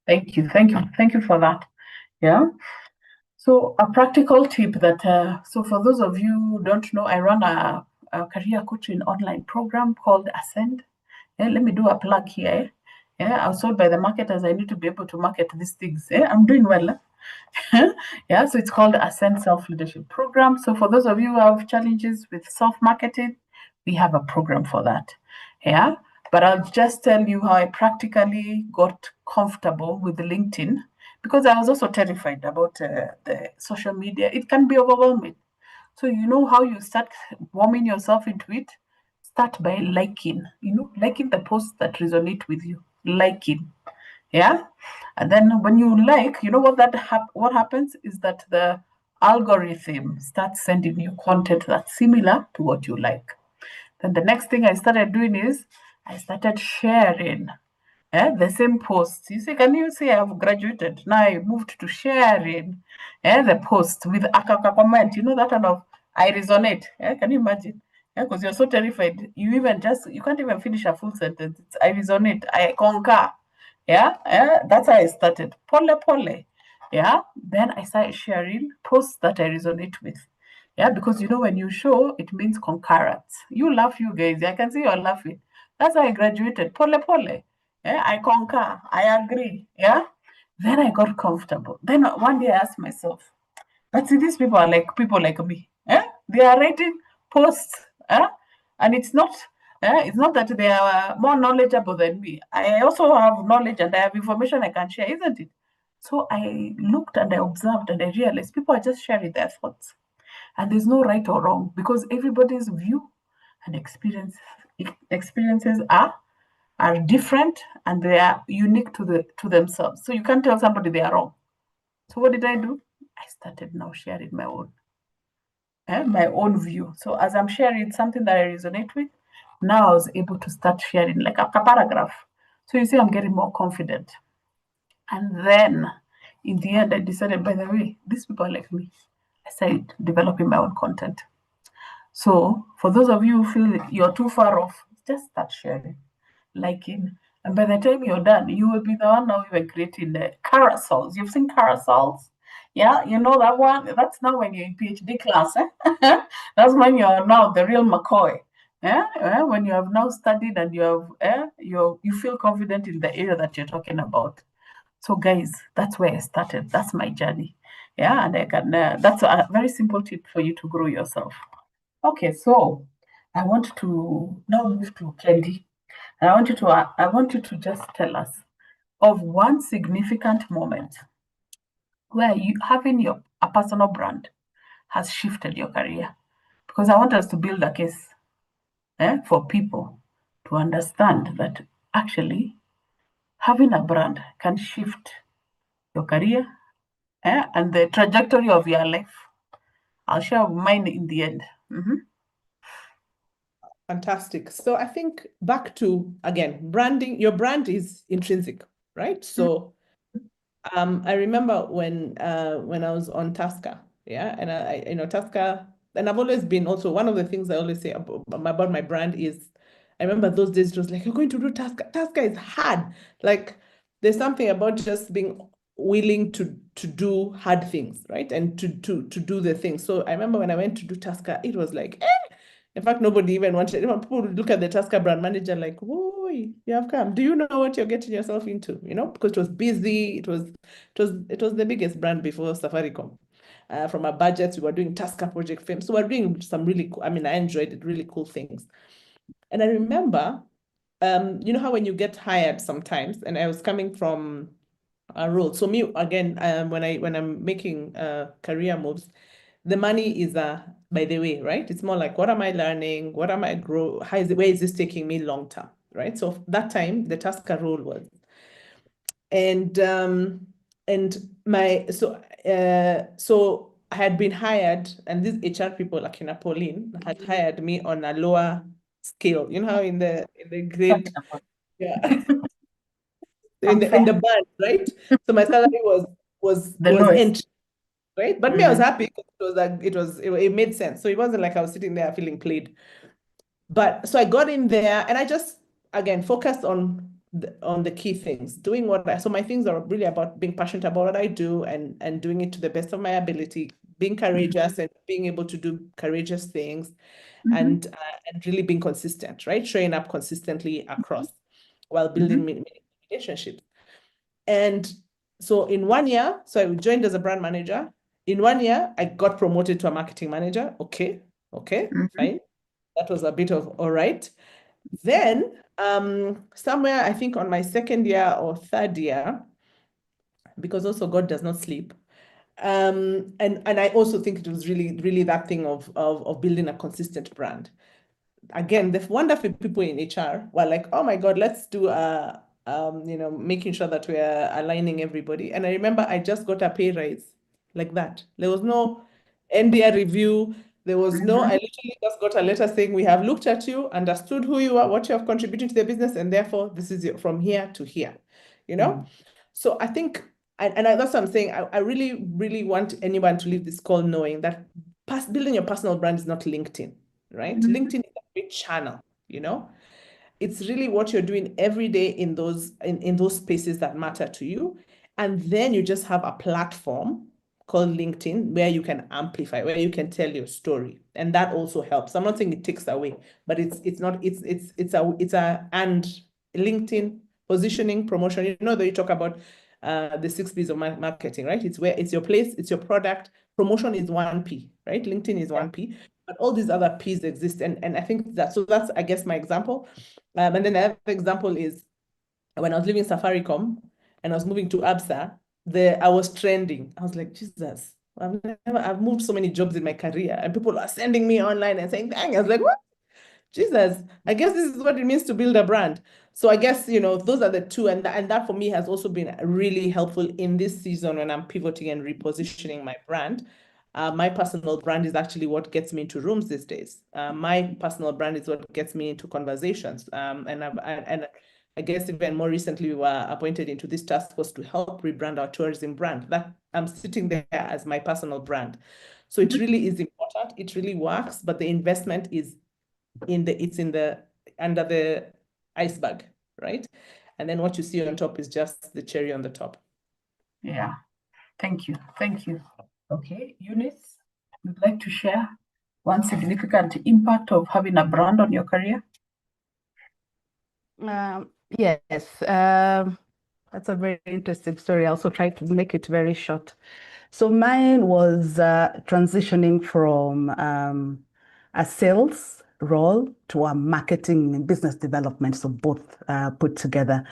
S1: Thank you for that. Yeah. So a practical tip that, so for those of you who don't know, I run a career coaching online program called Ascend. Let me do a plug here. I was told by the marketers I need to be able to market these things. I'm doing well. So it's called Ascend Self-Leadership Program. So for those of you who have challenges with self-marketing, we have a program for that. But I'll just tell you how I practically got comfortable with LinkedIn, because I was also terrified about the social media. It can be overwhelming. So you know how you start warming yourself into it? Start by liking the posts that resonate with you. Liking. And then when you like, what happens is that the algorithm starts sending you content that's similar to what you like. Then the next thing I started doing is I started sharing the same posts. Can you see I've graduated? Now I moved to sharing the post with a comment, that kind of, I resonate. Can you imagine? Because you're so terrified. You can't even finish a full sentence. It's, I resonate, I concur. That's how I started. Pole. Then I started sharing posts that I resonate with. Because when you show, it means concurrence. You laugh, you guys. I can see you're laughing. That's how I graduated. Pole. I concur. I agree. Then I got comfortable. Then one day I asked myself, but see, these people are like people like me. They are writing posts. And it's not that they are more knowledgeable than me. I also have knowledge and I have information I can share, isn't it? So I looked and I observed and I realized people are just sharing their thoughts. And there's no right or wrong, because everybody's view and experiences are different, and they are unique to themselves. So you can't tell somebody they are wrong. So what did I do? I started now sharing my own view. So as I'm sharing something that I resonate with, now I was able to start sharing like a paragraph. So you see, I'm getting more confident. And then in the end, I decided, by the way, these people are like me. I started developing my own content. So for those of you who feel you're too far off, just start sharing, liking. And by the time you're done, you will be the one now even creating the carousels. You've seen carousels? Yeah, you know that one. That's now when you're in PhD class. That's when you're now the real McCoy. Yeah, when you have now studied and you feel confident in the area that you're talking about. So, guys, that's where I started. That's my journey. Yeah, and I can. That's a very simple tip for you to grow yourself. Okay, so I want to now move to Kendi, and I want you to just tell us of one significant moment where you having a personal brand has shifted your career. Because I want us to build a case for people to understand that actually having a brand can shift your career and the trajectory of your life. I'll share mine in the end.
S4: Fantastic. So I think back to, again, branding, your brand is intrinsic, right? So I remember when I was on Tasca, yeah, and Tasca, and I've always been also, one of the things I always say about my brand is, I remember those days it was like, you're going to do Tasca. Tasca is hard. Like, there's something about just being willing to do hard things, right? And to do the things. So I remember when I went to do Tasca, it was like, in fact, nobody even wanted, even people would look at the Tasca brand manager like, whoa, you have come. Do you know what you're getting yourself into? Because it was busy. It was the biggest brand before Safaricom. From our budgets, we were doing Tasca Project Fame. So we're doing some really cool, I enjoyed it, really cool things. And I remember, you know how when you get hired sometimes, and I was coming from a role. So me, again, when I'm making career moves, the money is by the way, right? It's more like, what am I learning? What am I where is this taking me long term, right? So that time the Tasca role was, and so I had been hired, and these HR people like Pauline had hired me on a lower scale. You know how in the grade, yeah, in the band, right? So my salary was entry, right? But me, I was happy because it was like it made sense. So it wasn't like I was sitting there feeling played. But so I got in there and I just again focused on the key things, doing so my things are really about being passionate about what I do and doing it to the best of my ability, being courageous and being able to do courageous things and really being consistent, right? Showing up consistently across while building relationships. And so in 1 year, so I joined as a brand manager. In 1 year, I got promoted to a marketing manager. Okay, fine. That was a bit of all right. Then somewhere, I think on my second year or third year, because also God does not sleep. And I also think it was really, really that thing of building a consistent brand. Again, the wonderful people in HR were like, oh my God, let's do making sure that we're aligning everybody. And I remember I just got a pay raise like that. There was no NDR review. There was no, I literally just got a letter saying, we have looked at you, understood who you are, what you have contributed to the business, and therefore this is from here to here, So I think, that's what I'm saying, I really, really want anyone to leave this call knowing that building your personal brand is not LinkedIn, right? LinkedIn is a great channel, It's really what you're doing every day in those spaces that matter to you. And then you just have a platform called LinkedIn where you can amplify, where you can tell your story. And that also helps. I'm not saying it takes away, but it's LinkedIn positioning, promotion. That you talk about the 6 P's of marketing, right? It's your place, it's your product. Promotion is 1P, right? LinkedIn is 1P, but all these other P's exist. And I think that's, I guess, my example. And then the other example is when I was leaving Safaricom and I was moving to ABSA, I was trending. I was like, Jesus, I've moved so many jobs in my career and people are sending me online and saying, dang, I was like, what? Jesus, I guess this is what it means to build a brand. So I guess, those are the two. And that for me has also been really helpful in this season when I'm pivoting and repositioning my brand. My personal brand is actually what gets me into rooms these days. My personal brand is what gets me into conversations. And I guess even more recently, we were appointed into this task force to help rebrand our tourism brand. That I'm sitting there as my personal brand. So it really is important. It really works, but the investment is under the iceberg, right? And then what you see on top is just the cherry on the top.
S1: Yeah. Thank you. Thank you. Okay, Eunice, would like to share one significant impact of having a brand on your career?
S5: Yes, that's a very interesting story. I also try to make it very short. So mine was transitioning from a sales role to a marketing and business development, so both put together.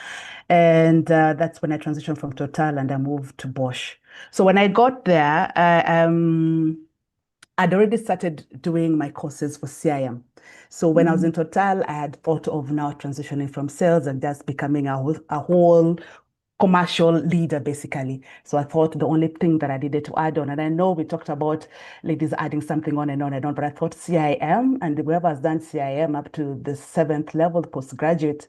S5: And that's when I transitioned from Total and I moved to Bosch. So when I got there, I'd already started doing my courses for CIM. So when I was in Total, I had thought of now transitioning from sales and just becoming a whole commercial leader, basically. So I thought the only thing that I needed to add on, and I know we talked about ladies adding something on and on and on, but I thought CIM, and whoever has done CIM up to the 7th level postgraduate,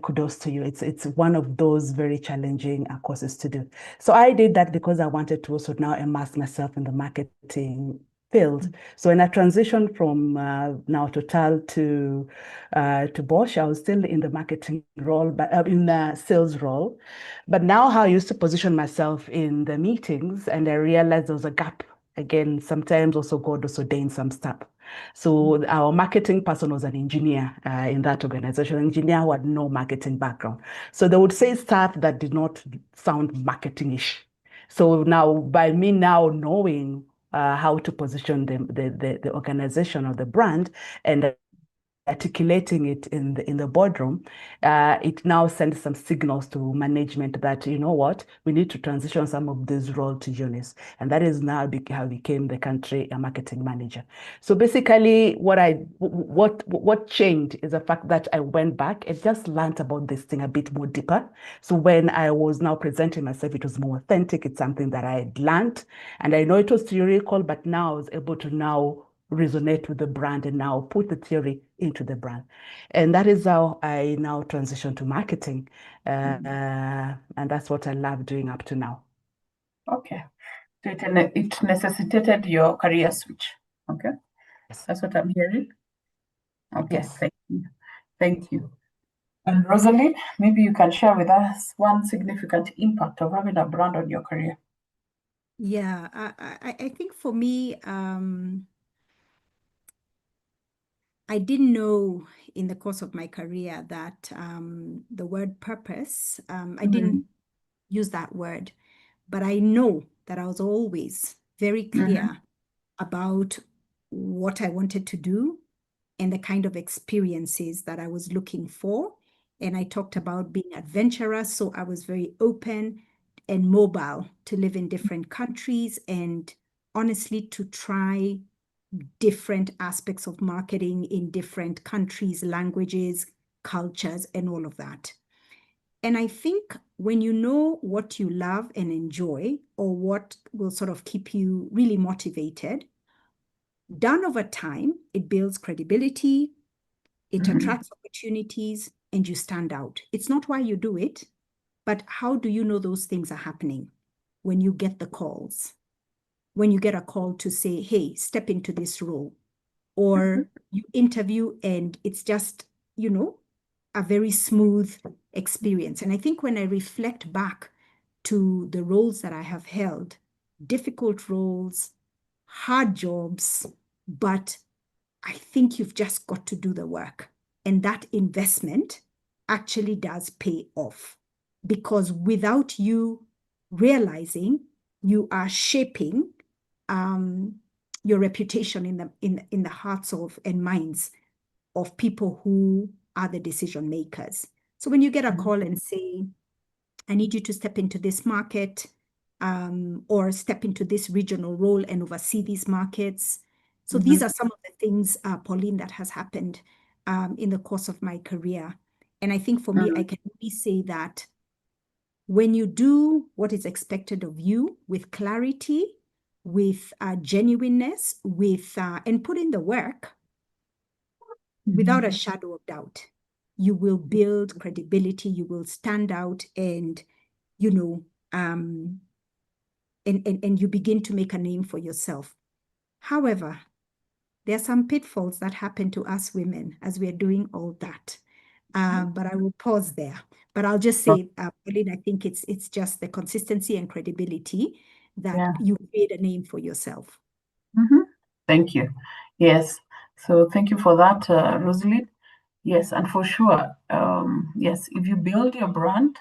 S5: kudos to you. It's one of those very challenging courses to do. So I did that because I wanted to also now immerse myself in the marketing field. So when I transitioned from now Total to Bosch, I was still in the marketing role, but in the sales role. But now how I used to position myself in the meetings, and I realized there was a gap. Again, sometimes also God also ordained some stuff. So our marketing person was an engineer in that organization, an engineer who had no marketing background. So they would say stuff that did not sound marketing-ish. So now, by me now knowing how to position the organization or the brand and articulating it in the boardroom, it now sends some signals to management that, you know what, we need to transition some of this role to Eunice. And that is now how I became the country marketing manager. So basically what changed is the fact that I went back and just learned about this thing a bit more deeper. So when I was now presenting myself, it was more authentic. It's something that I had learned. And I know it was theoretical, but now I was able to now resonate with the brand and now put the theory into the brand. And that is how I now transition to marketing. And that's what I love doing up to now.
S1: Okay. So it necessitated your career switch. Okay.
S5: Yes.
S1: That's what I'm hearing. Okay.
S5: Yes.
S1: Thank you. Thank you. And Rosalind, maybe you can share with us one significant impact of having a brand on your career.
S3: Yeah, I think for me, I didn't know in the course of my career that the word purpose, I didn't use that word, but I know that I was always very clear about what I wanted to do and the kind of experiences that I was looking for. And I talked about being adventurous, so I was very open and mobile to live in different countries and honestly to try different aspects of marketing in different countries, languages, cultures, and all of that. And I think when you know what you love and enjoy, or what will sort of keep you really motivated, done over time, it builds credibility, it attracts opportunities, and you stand out. It's not why you do it, but how do you know those things are happening? When you get the calls, when you get a call to say, hey, step into this role, or you interview and it's just, you know, a very smooth experience. And I think when I reflect back to the roles that I have held, difficult roles, hard jobs, but I think you've just got to do the work. And that investment actually does pay off, because without you realizing, you are shaping your reputation in the hearts of and minds of people who are the decision makers. So when you get a call and say, I need you to step into this market, or step into this regional role and oversee these markets. So these are some of the things, Pauline, that has happened in the course of my career. And I think for me, I can really say that when you do what is expected of you with clarity, with genuineness, with and put in the work, without a shadow of doubt, you will build credibility, you will stand out, and you know, and you begin to make a name for yourself. However, there are some pitfalls that happen to us women as we are doing all that. But I will pause there. But I'll just say, Pauline, I think it's just the consistency and credibility that
S1: Yeah.
S3: you made a name for yourself.
S1: Thank you. Yes. So thank you for that, Rosalind. Yes, and for sure, yes, if you build your brand,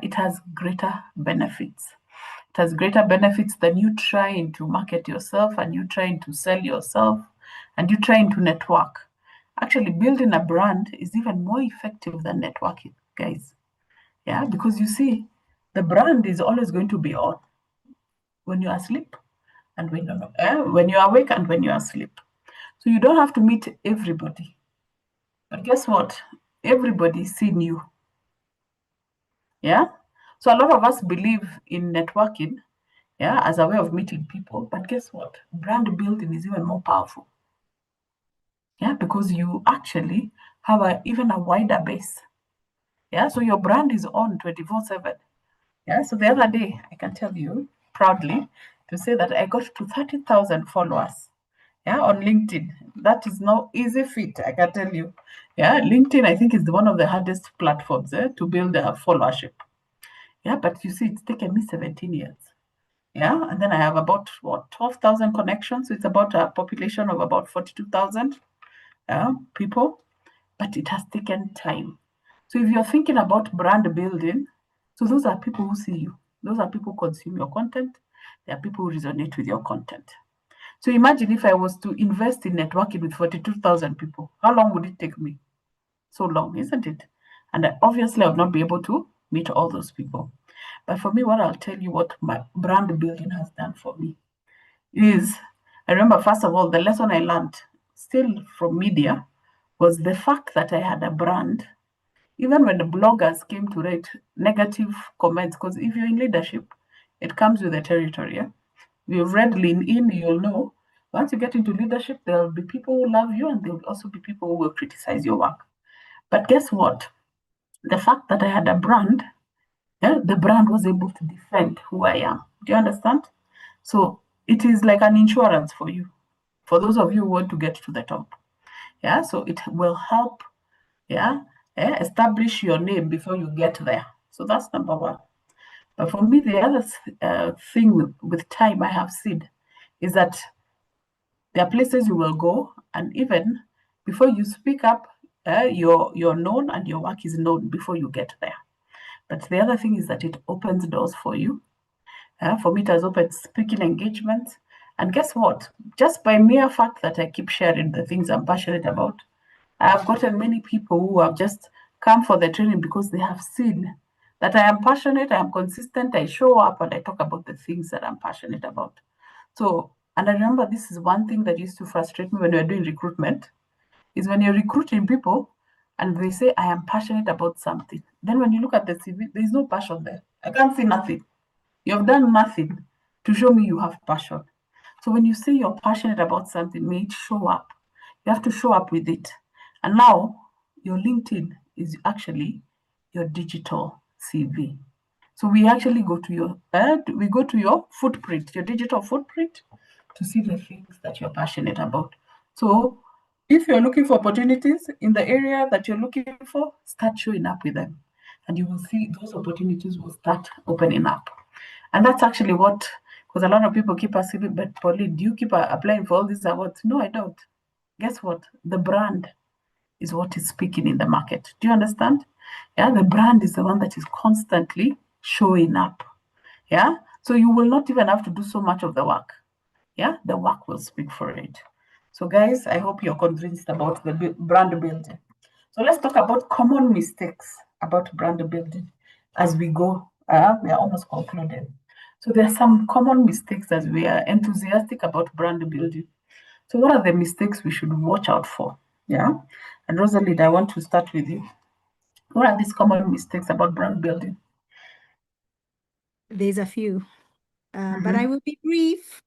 S1: it has greater benefits. It has greater benefits than you trying to market yourself and you trying to sell yourself and you trying to network. Actually, building a brand is even more effective than networking, guys. Yeah, because you see, the brand is always going to be on when you're asleep and when you're awake and when you're asleep. So you don't have to meet everybody. But guess what? Everybody's seen you. Yeah. So a lot of us believe in networking, yeah, as a way of meeting people. But guess what? Brand building is even more powerful. Yeah, because you actually have even a wider base. Yeah, so your brand is on 24/7. Yeah, so the other day, I can tell you proudly to say that I got to 30,000 followers. Yeah, on LinkedIn. That is no easy feat, I can tell you. Yeah, LinkedIn, I think, is one of the hardest platforms to build a followership. Yeah, but you see, it's taken me 17 years. Yeah, and then I have about 12,000 connections. So it's about a population of about 42,000 people, but it has taken time. So if you're thinking about brand building, so those are people who see you. Those are people who consume your content. There are people who resonate with your content. So imagine if I was to invest in networking with 42,000 people. How long would it take me? So long, isn't it? And obviously, I would not be able to meet all those people. But for me, what I'll tell you what my brand building has done for me is, I remember, first of all, the lesson I learned still from media was the fact that I had a brand. Even when the bloggers came to write negative comments, because if you're in leadership, it comes with the territory. Yeah? You've read Lean In, you'll know. Once you get into leadership, there will be people who love you and there will also be people who will criticize your work. But guess what? The fact that I had a brand, the brand was able to defend who I am. Do you understand? So it is like an insurance for you, for those of you who want to get to the top. Yeah, so it will help, establish your name before you get there. So that's number one. But for me, the other thing with time I have seen is that there are places you will go, and even before you speak up, you're known and your work is known before you get there. But the other thing is that it opens doors for you. For me, it has opened speaking engagements. And guess what? Just by mere fact that I keep sharing the things I'm passionate about, I have gotten many people who have just come for the training because they have seen that I am passionate, I am consistent, I show up and I talk about the things that I'm passionate about. So, and I remember this is one thing that used to frustrate me when we were doing recruitment, is when you're recruiting people and they say, I am passionate about something. Then when you look at the CV, there's no passion there. I can't see nothing. You have done nothing to show me you have passion. So when you say you're passionate about something, may it show up. You have to show up with it. And now your LinkedIn is actually your digital CV. So we actually go to your footprint, your digital footprint, to see the things that you're passionate about. So if you're looking for opportunities in the area that you're looking for, start showing up with them. And you will see those opportunities will start opening up. And that's actually what, because a lot of people keep asking me, but Pauline, do you keep applying for all these awards? No, I don't. Guess what? The brand is what is speaking in the market. Do you understand? Yeah, the brand is the one that is constantly showing up. Yeah, so you will not even have to do so much of the work. Yeah, the work will speak for it. So, guys, I hope you're convinced about the brand building. So, let's talk about common mistakes about brand building as we go. We are almost concluding. So, there are some common mistakes as we are enthusiastic about brand building. So, what are the mistakes we should watch out for? Yeah, and Rosalind, I want to start with you. What are these common mistakes about brand building?
S3: There's a few, but I will be brief.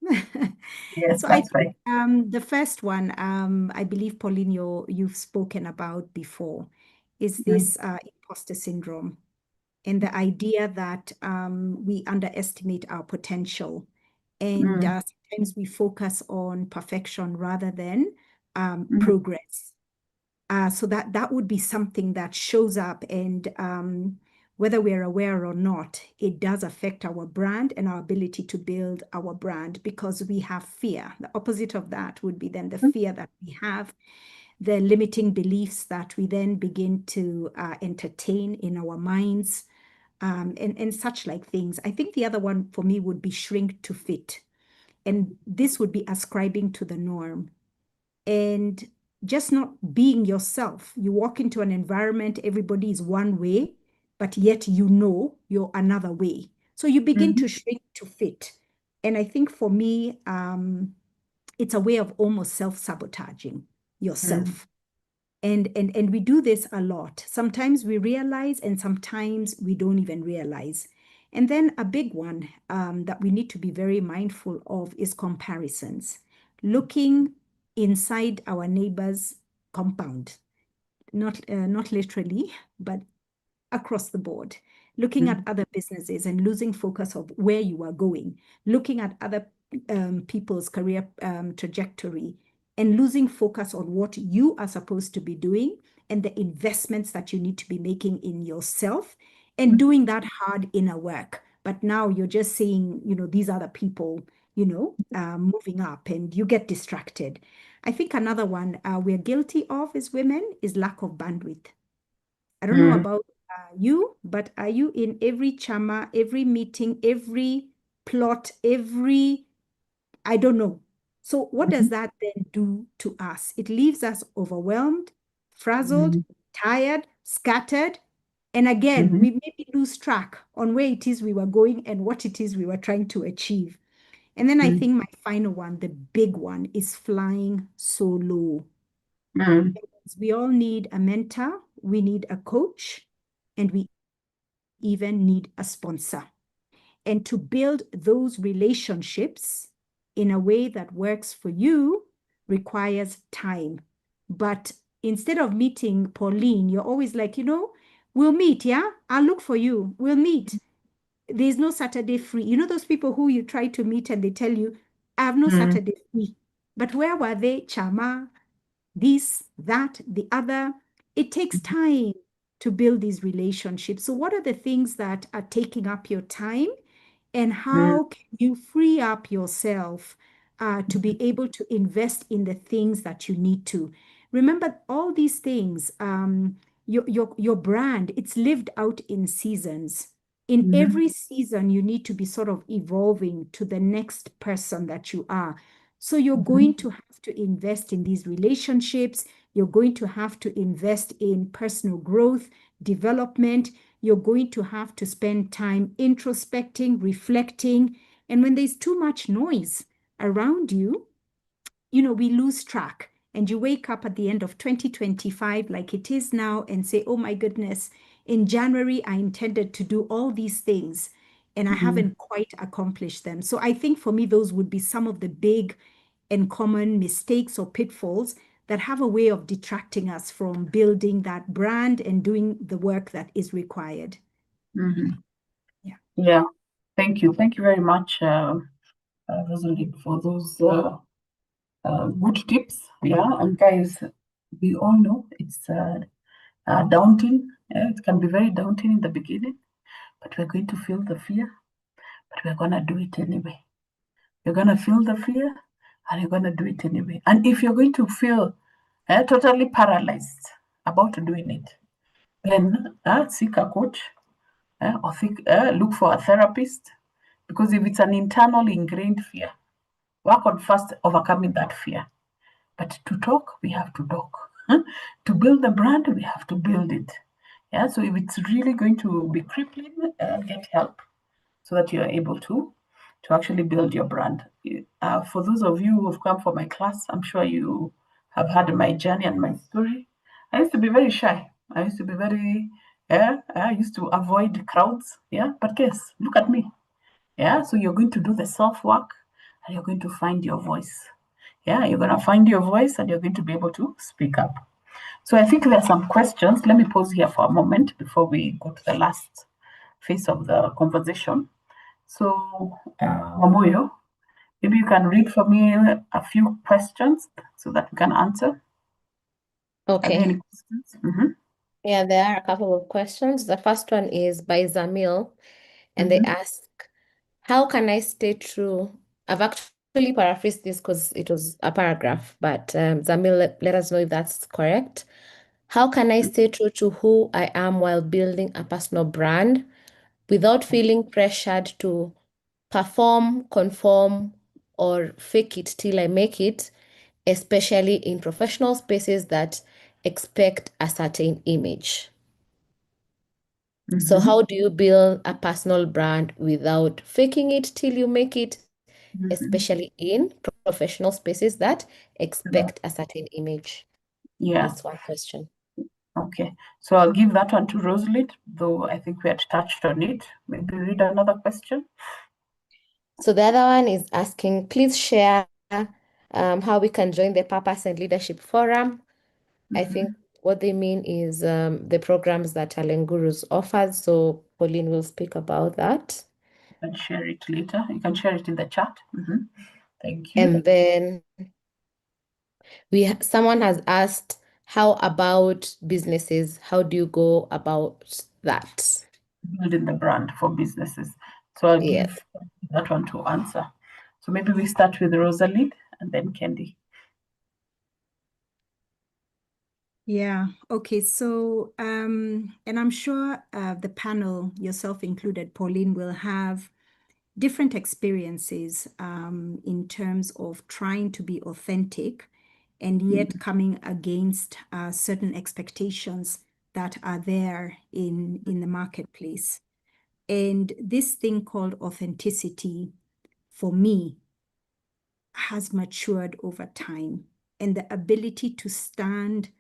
S1: Yes,
S3: So
S1: that's right.
S3: the first one, I believe, Pauline, you've spoken about before, is this imposter syndrome and the idea that we underestimate our potential. And sometimes we focus on perfection rather than progress. So that would be something that shows up, and whether we're aware or not, it does affect our brand and our ability to build our brand, because we have fear. The opposite of that would be then the fear that we have, the limiting beliefs that we then begin to entertain in our minds, and such like things. I think the other one for me would be shrink to fit. And this would be ascribing to the norm and just not being yourself. You walk into an environment, everybody is one way, but yet you know you're another way. So you begin to shrink to fit. And I think for me, it's a way of almost self-sabotaging yourself. And we do this a lot. Sometimes we realize, and sometimes we don't even realize. And then a big one that we need to be very mindful of is comparisons. Looking inside our neighbor's compound, not literally, but across the board. Looking at other businesses and losing focus of where you are going. Looking at other people's career trajectory, and losing focus on what you are supposed to be doing and the investments that you need to be making in yourself, and doing that hard inner work. But now you're just seeing, these other people, moving up, and you get distracted. I think another one we're guilty of as women is lack of bandwidth. I don't know about you, but are you in every chama, every meeting, every plot, I don't know. So what does that then do to us? It leaves us overwhelmed, frazzled, tired, scattered. And again, we maybe lose track on where it is we were going and what it is we were trying to achieve. And then I think my final one, the big one, is flying solo. We all need a mentor, we need a coach, and we even need a sponsor. And to build those relationships in a way that works for you requires time. But instead of meeting Pauline, you're always like, we'll meet, yeah? I'll look for you. We'll meet. There's no Saturday free. You know those people who you try to meet and they tell you, I have no Saturday free. But where were they? Chama, this, that, the other. It takes time to build these relationships. So what are the things that are taking up your time? And how can you free up yourself to be able to invest in the things that you need to? Remember, all these things, your brand, it's lived out in seasons. In every season, you need to be sort of evolving to the next person that you are. So you're going to have to invest in these relationships. You're going to have to invest in personal growth, development. You're going to have to spend time introspecting, reflecting. And when there's too much noise around you, we lose track. And you wake up at the end of 2025 like it is now and say, oh my goodness, in January, I intended to do all these things and I haven't quite accomplished them. So I think for me, those would be some of the big and common mistakes or pitfalls that have a way of detracting us from building that brand and doing the work that is required.
S1: Yeah. Thank you. Thank you very much, Rosalind, for those good tips. Yeah. And guys, we all know it's daunting. It can be very daunting in the beginning, but we're going to feel the fear, but we're going to do it anyway. You're going to feel the fear and you're going to do it anyway. And if you're going to feel totally paralyzed about doing it, then seek a coach or look for a therapist. Because if it's an internal ingrained fear, work on first overcoming that fear. But to talk, we have to talk. To build the brand, we have to build it. Yeah. So if it's really going to be crippling, get help so that you are able to actually build your brand. For those of you who have come for my class, I'm sure you have heard my journey and my story. I used to be very shy. I used to be very, I used to avoid crowds. Yeah. But guess, look at me. Yeah. So you're going to do the self work and you're going to find your voice. Yeah. You're going to find your voice and you're going to be able to speak up. So I think there are some questions. Let me pause here for a moment before we go to the last phase of the conversation. So, Mamoyo, maybe you can read for me a few questions so that we can answer. Are there
S2: Okay.
S1: any questions? Mhm.
S2: Yeah, there are a couple of questions. The first one is by Zamil, and they
S1: Mhm.
S2: ask, how can I stay true? I've actually paraphrased this because it was a paragraph, but Zamil, let us know if that's correct. How can I stay true to who I am while building a personal brand without feeling pressured to perform, conform, or fake it till I make it, especially in professional spaces that expect a certain image? So
S1: Mhm.
S2: how do you build a personal brand without faking it till you make it,
S1: Mhm.
S2: especially in professional spaces that expect a certain image?
S1: Yeah.
S2: That's one question.
S1: Okay. So I'll give that one to Rosalind, though I think we had touched on it. Maybe read another question.
S2: So the other one is asking, please share how we can join the Purpose and Leadership Forum. I
S1: Mhm.
S2: think what they mean is the programs that Talent Gurus offers. So Pauline will speak about that.
S1: You can share it later. You can share it in the chat. Mhm. Thank you.
S2: And then someone has asked, how about businesses? How do you go about that?
S1: Building the brand for businesses. So I'll
S2: Yes.
S1: give that one to answer. So maybe we start with Rosalind and then Kendi.
S3: Yeah, okay. So, and I'm sure the panel, yourself included, Pauline, will have different experiences in terms of trying to be authentic and yet coming against certain expectations that are there in the marketplace. And this thing called authenticity, for me, has matured over time. And the ability to stand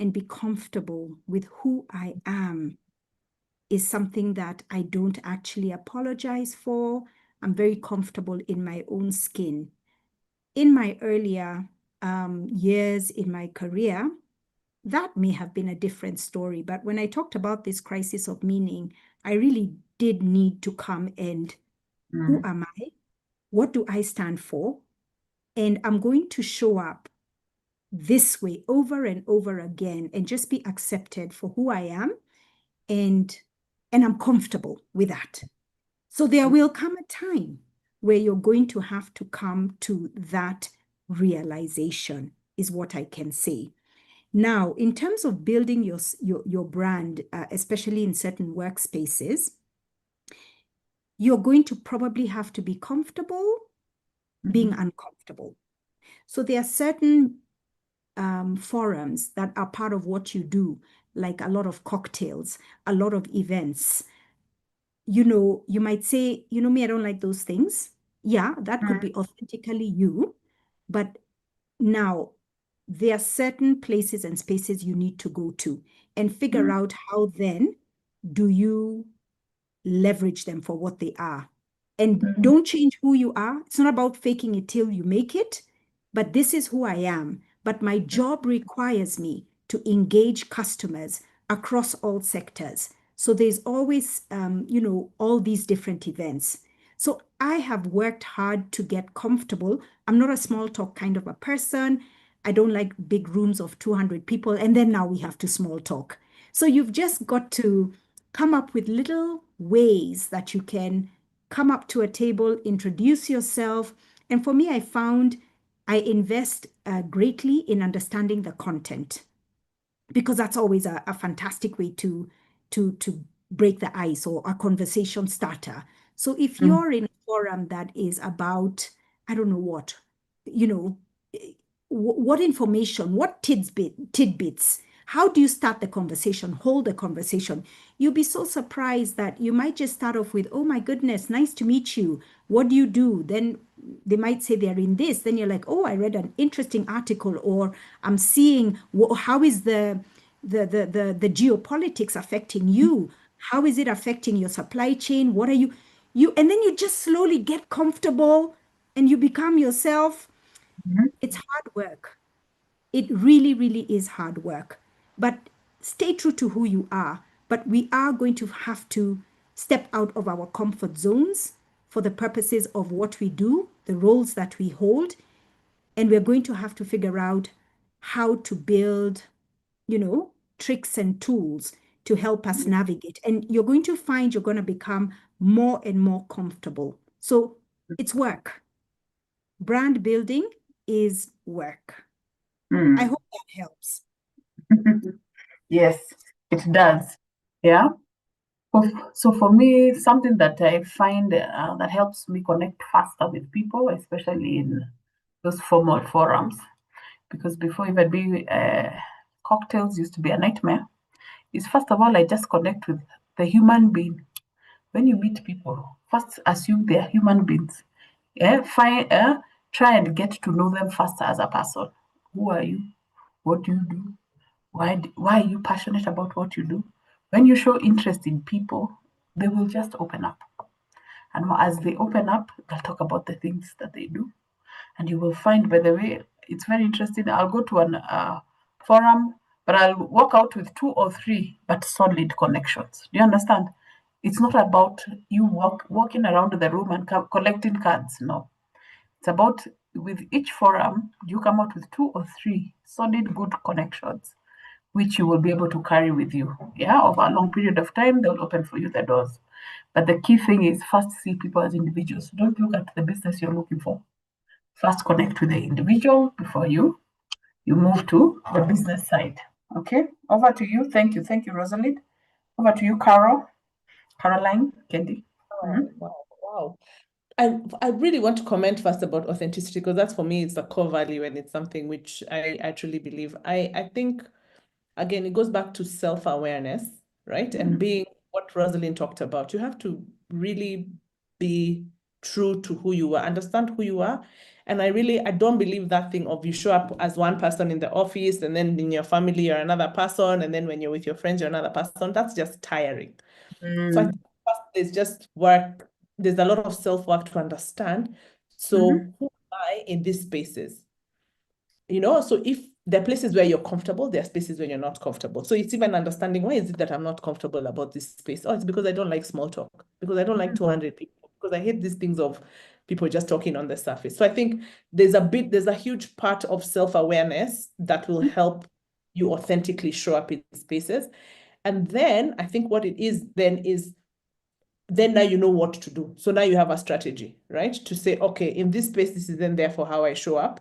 S3: and be comfortable with who I am is something that I don't actually apologize for. I'm very comfortable in my own skin. In my earlier years in my career, that may have been a different story. But when I talked about this crisis of meaning, I really did need to come and who am I? What do I stand for? And I'm going to show up this way over and over again and just be accepted for who I am. And I'm comfortable with that. So there will come a time where you're going to have to come to that realization, is what I can say. Now, in terms of building your brand, especially in certain workspaces, you're going to probably have to be comfortable being uncomfortable. So there are certain forums that are part of what you do, like a lot of cocktails, a lot of events. You might say, me, I don't like those things. Yeah, that could be authentically you. But now there are certain places and spaces you need to go to and figure out how then do you leverage them for what they are. And don't change who you are. It's not about faking it till you make it, but this is who I am. But my job requires me to engage customers across all sectors. So there's always, all these different events. So I have worked hard to get comfortable. I'm not a small talk kind of a person. I don't like big rooms of 200 people. And then now we have to small talk. So you've just got to come up with little ways that you can come up to a table, introduce yourself. And for me, I found I invest greatly in understanding the content, because that's always a fantastic way to break the ice or a conversation starter. So if you're in a forum that is about, I don't know what, you know, what information, what tidbits, how do you start the conversation, hold the conversation? You'll be so surprised that you might just start off with, oh my goodness, nice to meet you. What do you do? Then they might say they're in this. Then you're like, oh, I read an interesting article, or I'm seeing how is the geopolitics affecting you? How is it affecting your supply chain? What are you, and then you just slowly get comfortable and you become yourself. It's hard work. It really, really is hard work. But stay true to who you are. But we are going to have to step out of our comfort zones for the purposes of what we do, the roles that we hold. And we're going to have to figure out how to build tricks and tools to help us navigate. And you're going to find you're going to become more and more comfortable. So it's work. Brand building is work. I hope that helps.
S1: Yes, it does. Yeah. So for me, something that I find that helps me connect faster with people, especially in those formal forums, because before even being cocktails used to be a nightmare, is first of all, I just connect with the human being. When you meet people, first assume they are human beings. Yeah, try and get to know them first as a person. Who are you? What do you do? Why are you passionate about what you do? When you show interest in people, they will just open up. And as they open up, they'll talk about the things that they do. And you will find, by the way, it's very interesting. I'll go to an forum, but I'll walk out with 2 or 3, but solid connections. Do you understand? It's not about you walking around the room and collecting cards. No. It's about, with each forum, you come out with 2 or 3 solid, good connections, which you will be able to carry with you. Yeah, over a long period of time, they'll open for you the doors. But the key thing is first see people as individuals. Don't look at the business you're looking for. First connect with the individual before you move to the business side. Okay, over to you. Thank you. Thank you, Rosalind. Over to you, Carolyne Kendi.
S4: Wow. I really want to comment first about authenticity, because that's, for me, it's a core value, and it's something which I truly believe. I think, again, it goes back to self-awareness, right? And being what Rosalind talked about. You have to really be true to who you are, understand who you are. And I don't believe that thing of you show up as one person in the office, and then in your family, you're another person, and then when you're with your friends, you're another person. That's just tiring. So I think first there's just work. There's a lot of self-work to understand. So who am I in these spaces? So if there are places where you're comfortable, there are spaces where you're not comfortable. So it's even understanding, why is it that I'm not comfortable about this space? Oh, it's because I don't like small talk, because I don't like 200 people, because I hate these things of people just talking on the surface. So I think there's a huge part of self-awareness that will help you authentically show up in spaces. And then I think what it is then is, then now you know what to do. So now you have a strategy, right? To say, okay, in this space, this is then therefore how I show up.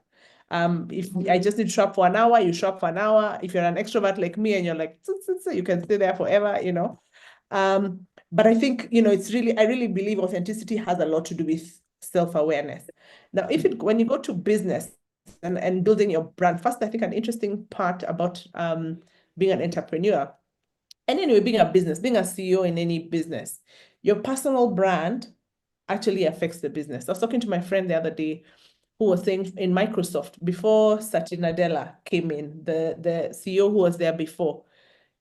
S4: If I just need to show up for an hour, you show up for an hour. If you're an extrovert like me and you're like, you can stay there forever, But I think, it's really, I really believe authenticity has a lot to do with self-awareness. Now, when you go to business and building your brand, first, I think an interesting part about being an entrepreneur, and anyway, being a CEO in any business, your personal brand actually affects the business. I was talking to my friend the other day who was saying, in Microsoft, before Satya Nadella came in, the CEO who was there before,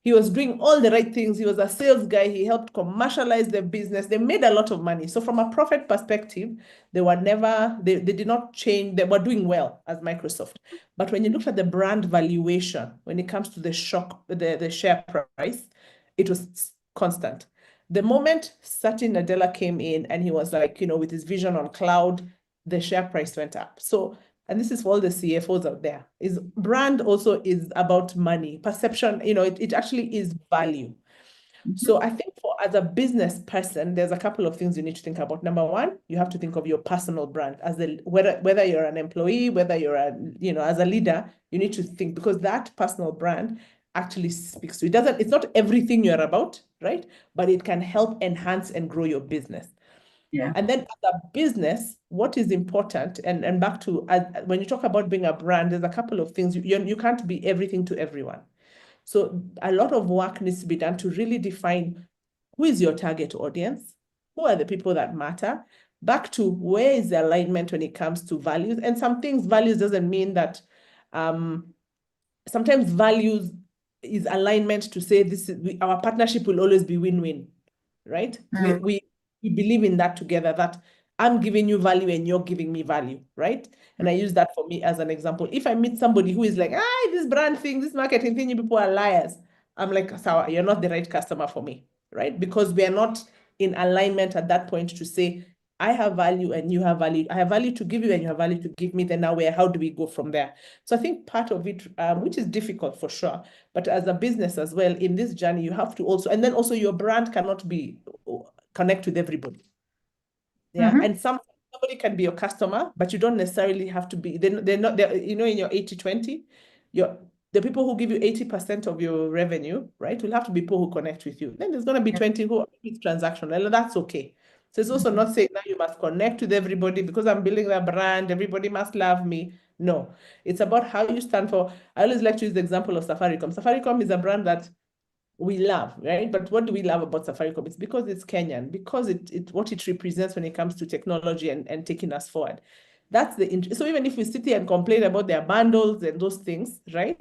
S4: he was doing all the right things. He was a sales guy. He helped commercialize the business. They made a lot of money. So from a profit perspective, they did not change. They were doing well as Microsoft. But when you look at the brand valuation, when it comes to the share price, it was constant. The moment Satya Nadella came in and he was like, with his vision on cloud, the share price went up. So, and this is for all the CFOs out there, is brand also is about money, perception, it actually is value. So I think as a business person, there's a couple of things you need to think about. Number one, you have to think of your personal brand whether you're an employee, whether you're as a leader, you need to think, because that personal brand actually speaks to you. It's not everything you're about, right? But it can help enhance and grow your business.
S1: Yeah.
S4: And then as a business, what is important, and back to when you talk about being a brand, there's a couple of things. You can't be everything to everyone. So a lot of work needs to be done to really define who is your target audience, who are the people that matter, back to where is the alignment when it comes to values. And values doesn't mean that sometimes values is alignment to say our partnership will always be win-win, right? We believe in that together, that I'm giving you value and you're giving me value, right? And I use that for me as an example. If I meet somebody who is like, this brand thing, this marketing thing, you people are liars, I'm like, Sawa, you're not the right customer for me, right? Because we are not in alignment at that point to say, I have value and you have value. I have value to give you and you have value to give me. Then now how do we go from there? So I think part of it, which is difficult for sure, but as a business as well, in this journey, you have to also, and then also your brand cannot connect with everybody. Yeah. And somebody can be your customer, but you don't necessarily have to be, they're not, in your 80-20, the people who give you 80% of your revenue, right, will have to be people who connect with you. Then there's going to be 20 who are transactional, and that's okay. So it's also not saying that you must connect with everybody because I'm building that brand, everybody must love me. No, it's about how you stand for. I always like to use the example of Safaricom. Safaricom is a brand that we love, right? But what do we love about Safaricom? It's because it's Kenyan, because what it represents when it comes to technology and taking us forward. That's the interest. So even if we sit here and complain about their bundles and those things, right?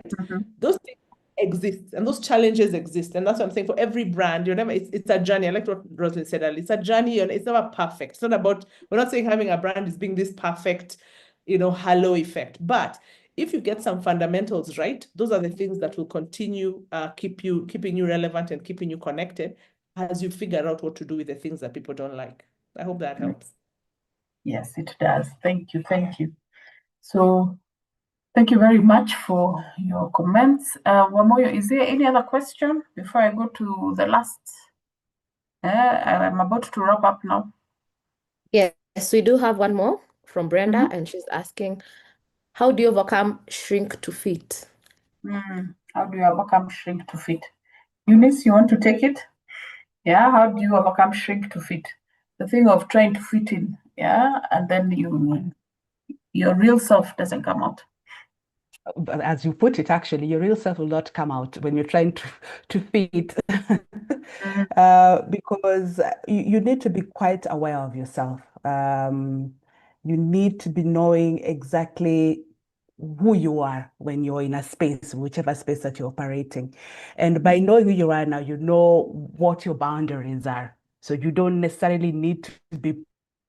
S4: Those things exist and those challenges exist. And that's what I'm saying for every brand, it's a journey. I like what Rosalind said earlier. It's a journey and it's never perfect. It's not about, we're not saying having a brand is being this perfect, halo effect. But if you get some fundamentals right, those are the things that will continue keeping you relevant and keeping you connected as you figure out what to do with the things that people don't like. I hope that helps.
S1: Yes, it does. Thank you. Thank you. So thank you very much for your comments. Wamoyo, is there any other question before I go to the last? I'm about to wrap up now.
S2: Yes, we do have one more from Brenda, and she's asking, how do you overcome shrink to fit?
S1: How do you overcome shrink to fit? Eunice, you want to take it? Yeah, how do you overcome shrink to fit? The thing of trying to fit in, and then your real self doesn't come out.
S5: As you put it, actually, your real self will not come out when you're trying to fit. Because you need to be quite aware of yourself. You need to be knowing exactly who you are when you're in a space, whichever space that you're operating. And by knowing who you are now, you know what your boundaries are. So you don't necessarily need to be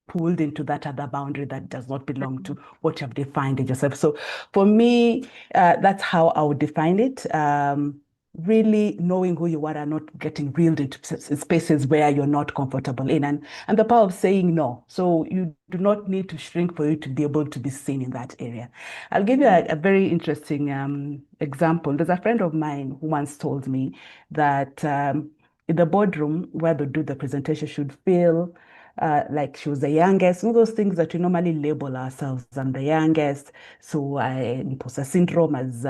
S5: pulled into that other boundary that does not belong to what you have defined in yourself. So for me, that's how I would define it. Really knowing who you are and not getting reeled into spaces where you're not comfortable in, and the power of saying no. So you do not need to shrink for you to be able to be seen in that area. I'll give you a very interesting example. There's a friend of mine who once told me that in the boardroom where they do the presentation should feel like she was the youngest, all those things that we normally label ourselves. I'm the youngest, so imposter syndrome has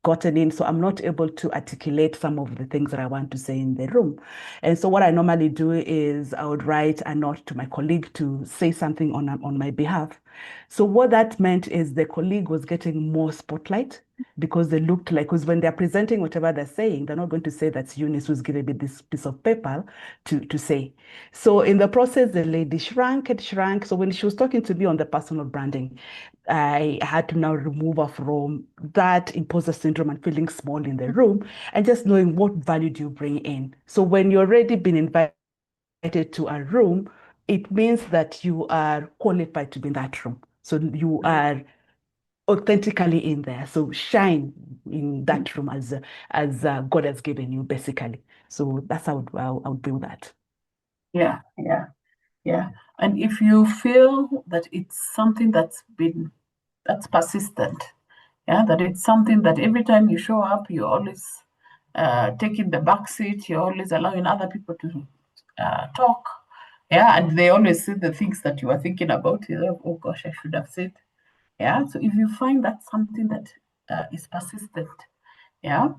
S5: gotten in, so I'm not able to articulate some of the things that I want to say in the room. And so what I normally do is I would write a note to my colleague to say something on my behalf. So what that meant is the colleague was getting more spotlight because they looked like, because when they're presenting whatever they're saying, they're not going to say that's Eunice who's giving me this piece of paper to say. So in the process, the lady shrank and shrank. So when she was talking to me on the personal branding, I had to now remove her from that imposter syndrome and feeling small in the room and just knowing what value do you bring in. So when you're already been invited to a room, it means that you are qualified to be in that room. So you are authentically in there. So shine in that room as God has given you, basically. So that's how I would build that.
S1: Yeah. And if you feel that it's something that's persistent, that it's something that every time you show up, you're always taking the back seat, you're always allowing other people to talk, and they always say the things that you are thinking about. You're like, oh gosh, I should have said. So if you find that something that is persistent, there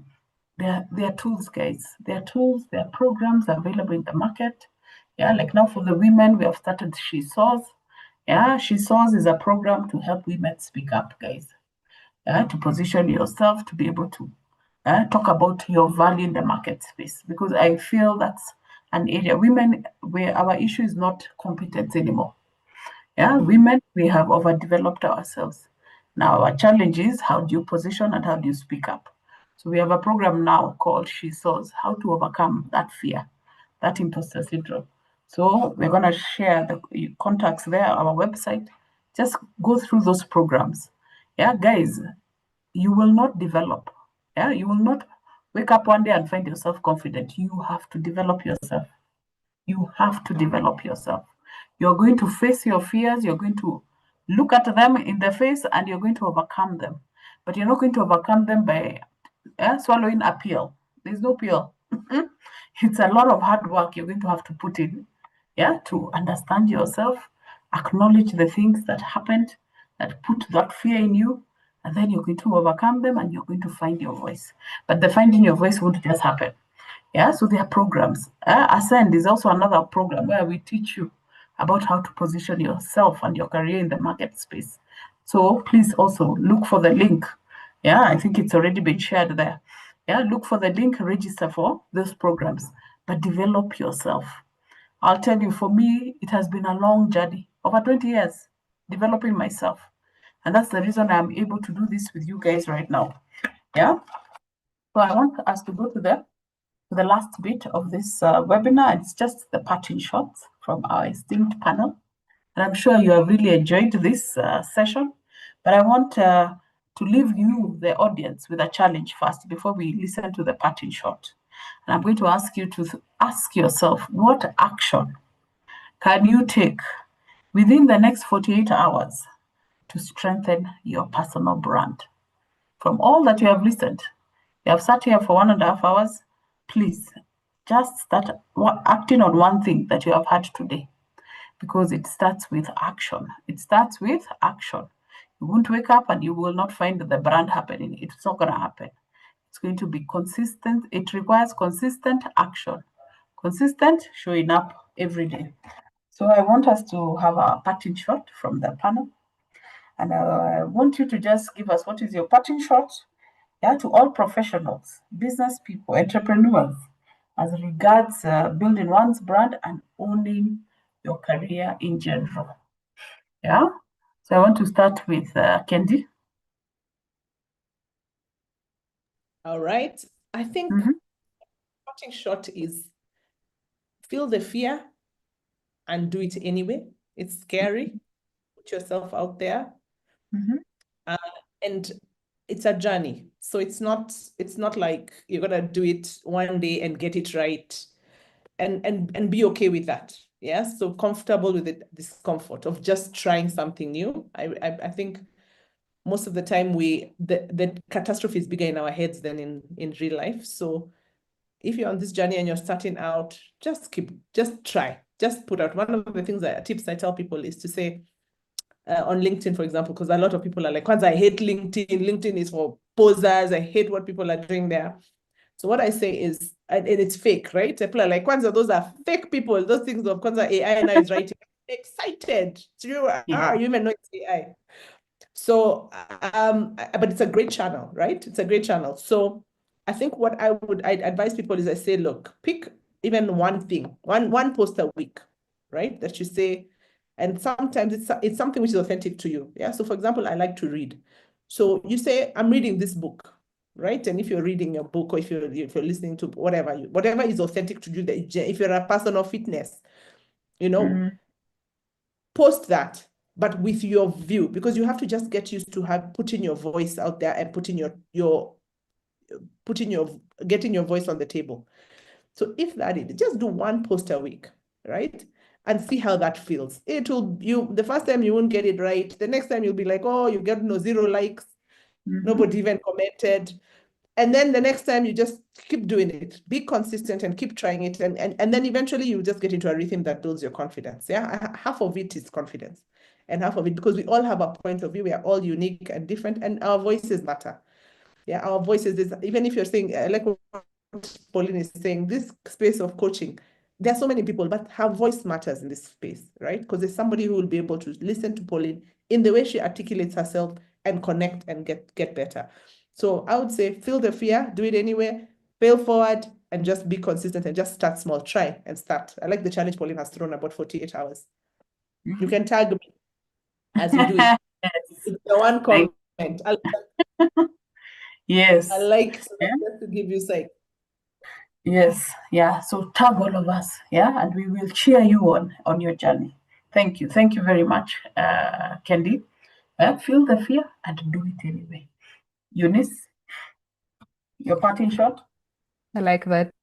S1: are tools, guys. There are tools, there are programs available in the market. Like now for the women, we have started She Soars. She Soars is a program to help women speak up, guys. To position yourself, to be able to talk about your value in the market space. Because I feel that's an area, women, where our issue is not competence anymore. Women, we have overdeveloped ourselves. Now our challenge is, how do you position and how do you speak up? So we have a program now called She Soars, how to overcome that fear, that imposter syndrome. So we're going to share the contacts there, our website. Just go through those programs. Guys, you will not develop. You will not wake up one day and find yourself confident. You have to develop yourself. You have to develop yourself. You're going to face your fears. You're going to look at them in the face and you're going to overcome them. But you're not going to overcome them by swallowing a pill. There's no pill. It's a lot of hard work you're going to have to put in, to understand yourself, acknowledge the things that happened, that put that fear in you, and then you're going to overcome them and you're going to find your voice. But the finding your voice won't just happen. So there are programs. Ascend is also another program where we teach you about how to position yourself and your career in the market space. So please also look for the link. I think it's already been shared there. Look for the link, register for those programs, but develop yourself. I'll tell you, for me, it has been a long journey, over 20 years, developing myself. And that's the reason I'm able to do this with you guys right now. So I want us to go to the last bit of this webinar. It's just the parting shots from our esteemed panel. And I'm sure you have really enjoyed this session. But I want to leave you, the audience, with a challenge first before we listen to the parting shot. And I'm going to ask you to ask yourself, what action can you take within the next 48 hours to strengthen your personal brand? From all that you have listened, you have sat here for 1.5 hours, please just start acting on one thing that you have heard today, because it starts with action. It starts with action. You won't wake up and you will not find the brand happening. It's not going to happen. It's going to be consistent. It requires consistent action, consistent showing up every day. So I want us to have a parting shot from the panel. And I want you to just give us what is your parting shot, to all professionals, business people, entrepreneurs, as regards building one's brand and owning your career in general. So I want to start with Kendi.
S4: All right. I think parting shot is feel the fear and do it anyway. It's scary. Put yourself out there. And it's a journey. So it's not like you're gonna do it one day and get it right, and be okay with that. So comfortable with the discomfort of just trying something new. I think most of the time the catastrophe is bigger in our heads than in real life. So if you're on this journey and you're starting out, just try, just put out. One of the tips I tell people is to say, on LinkedIn, for example, because a lot of people are like, I hate LinkedIn. LinkedIn is for posers. I hate what people are doing there. So what I say is, and it's fake, right? People are like, those are fake people. Those things of AI now is writing. Excited. So you even know it's AI. So, but it's a great channel, right? It's a great channel. So I think what I'd advise people is I say, look, pick even one thing, one post a week, right? That you say, and sometimes it's something which is authentic to you. So for example, I like to read. So you say, I'm reading this book, right? And if you're reading your book, or if you're listening to whatever is authentic to you, if you're a person of fitness, post that, but with your view, because you have to just get used to putting your voice out there and getting your voice on the table. So if that is, just do one post a week, right? And see how that feels. The first time you won't get it right. The next time you'll be like, oh, you get 0 likes. Nobody even commented. And then the next time you just keep doing it, be consistent and keep trying it. And then eventually you just get into a rhythm that builds your confidence. Half of it is confidence and half of it, because we all have a point of view. We are all unique and different, and our voices matter. Our voices, even if you're saying, like what Pauline is saying, this space of coaching, there are so many people, but her voice matters in this space, right? Because there's somebody who will be able to listen to Pauline in the way she articulates herself and connect and get better. So I would say, feel the fear, do it anyway, fail forward, and just be consistent and just start small. Try and start. I like the challenge Pauline has thrown about 48 hours. You can tag me as you do it. It's the one comment.
S1: Yes.
S4: I like just to give you sight.
S1: Yes. So tag all of us. And we will cheer you on your journey. Thank you. Thank you very much, Kendi. Feel the fear and do it anyway. Eunice, your parting shot?
S5: I like that.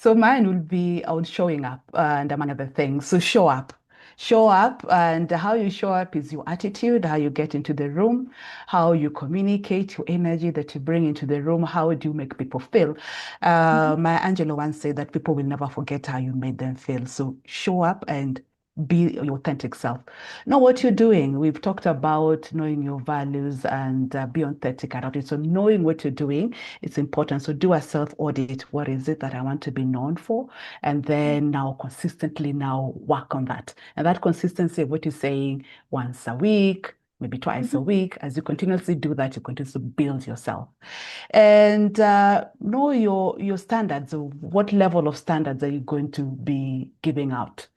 S5: So mine will be out showing up, and among other things. So show up. Show up, and how you show up is your attitude, how you get into the room, how you communicate, your energy that you bring into the room, how do you make people feel. Maya Angelou once said that people will never forget how you made them feel. So show up and be your authentic self. Know what you're doing. We've talked about knowing your values and be authentic about it. So knowing what you're doing, it's important. So do a self-audit. What is it that I want to be known for? And then now consistently now work on that. And that consistency of what you're saying once a week, maybe twice a week, as you continuously do that, you continue to build yourself. And know your standards. So what level of standards are you going to be giving out?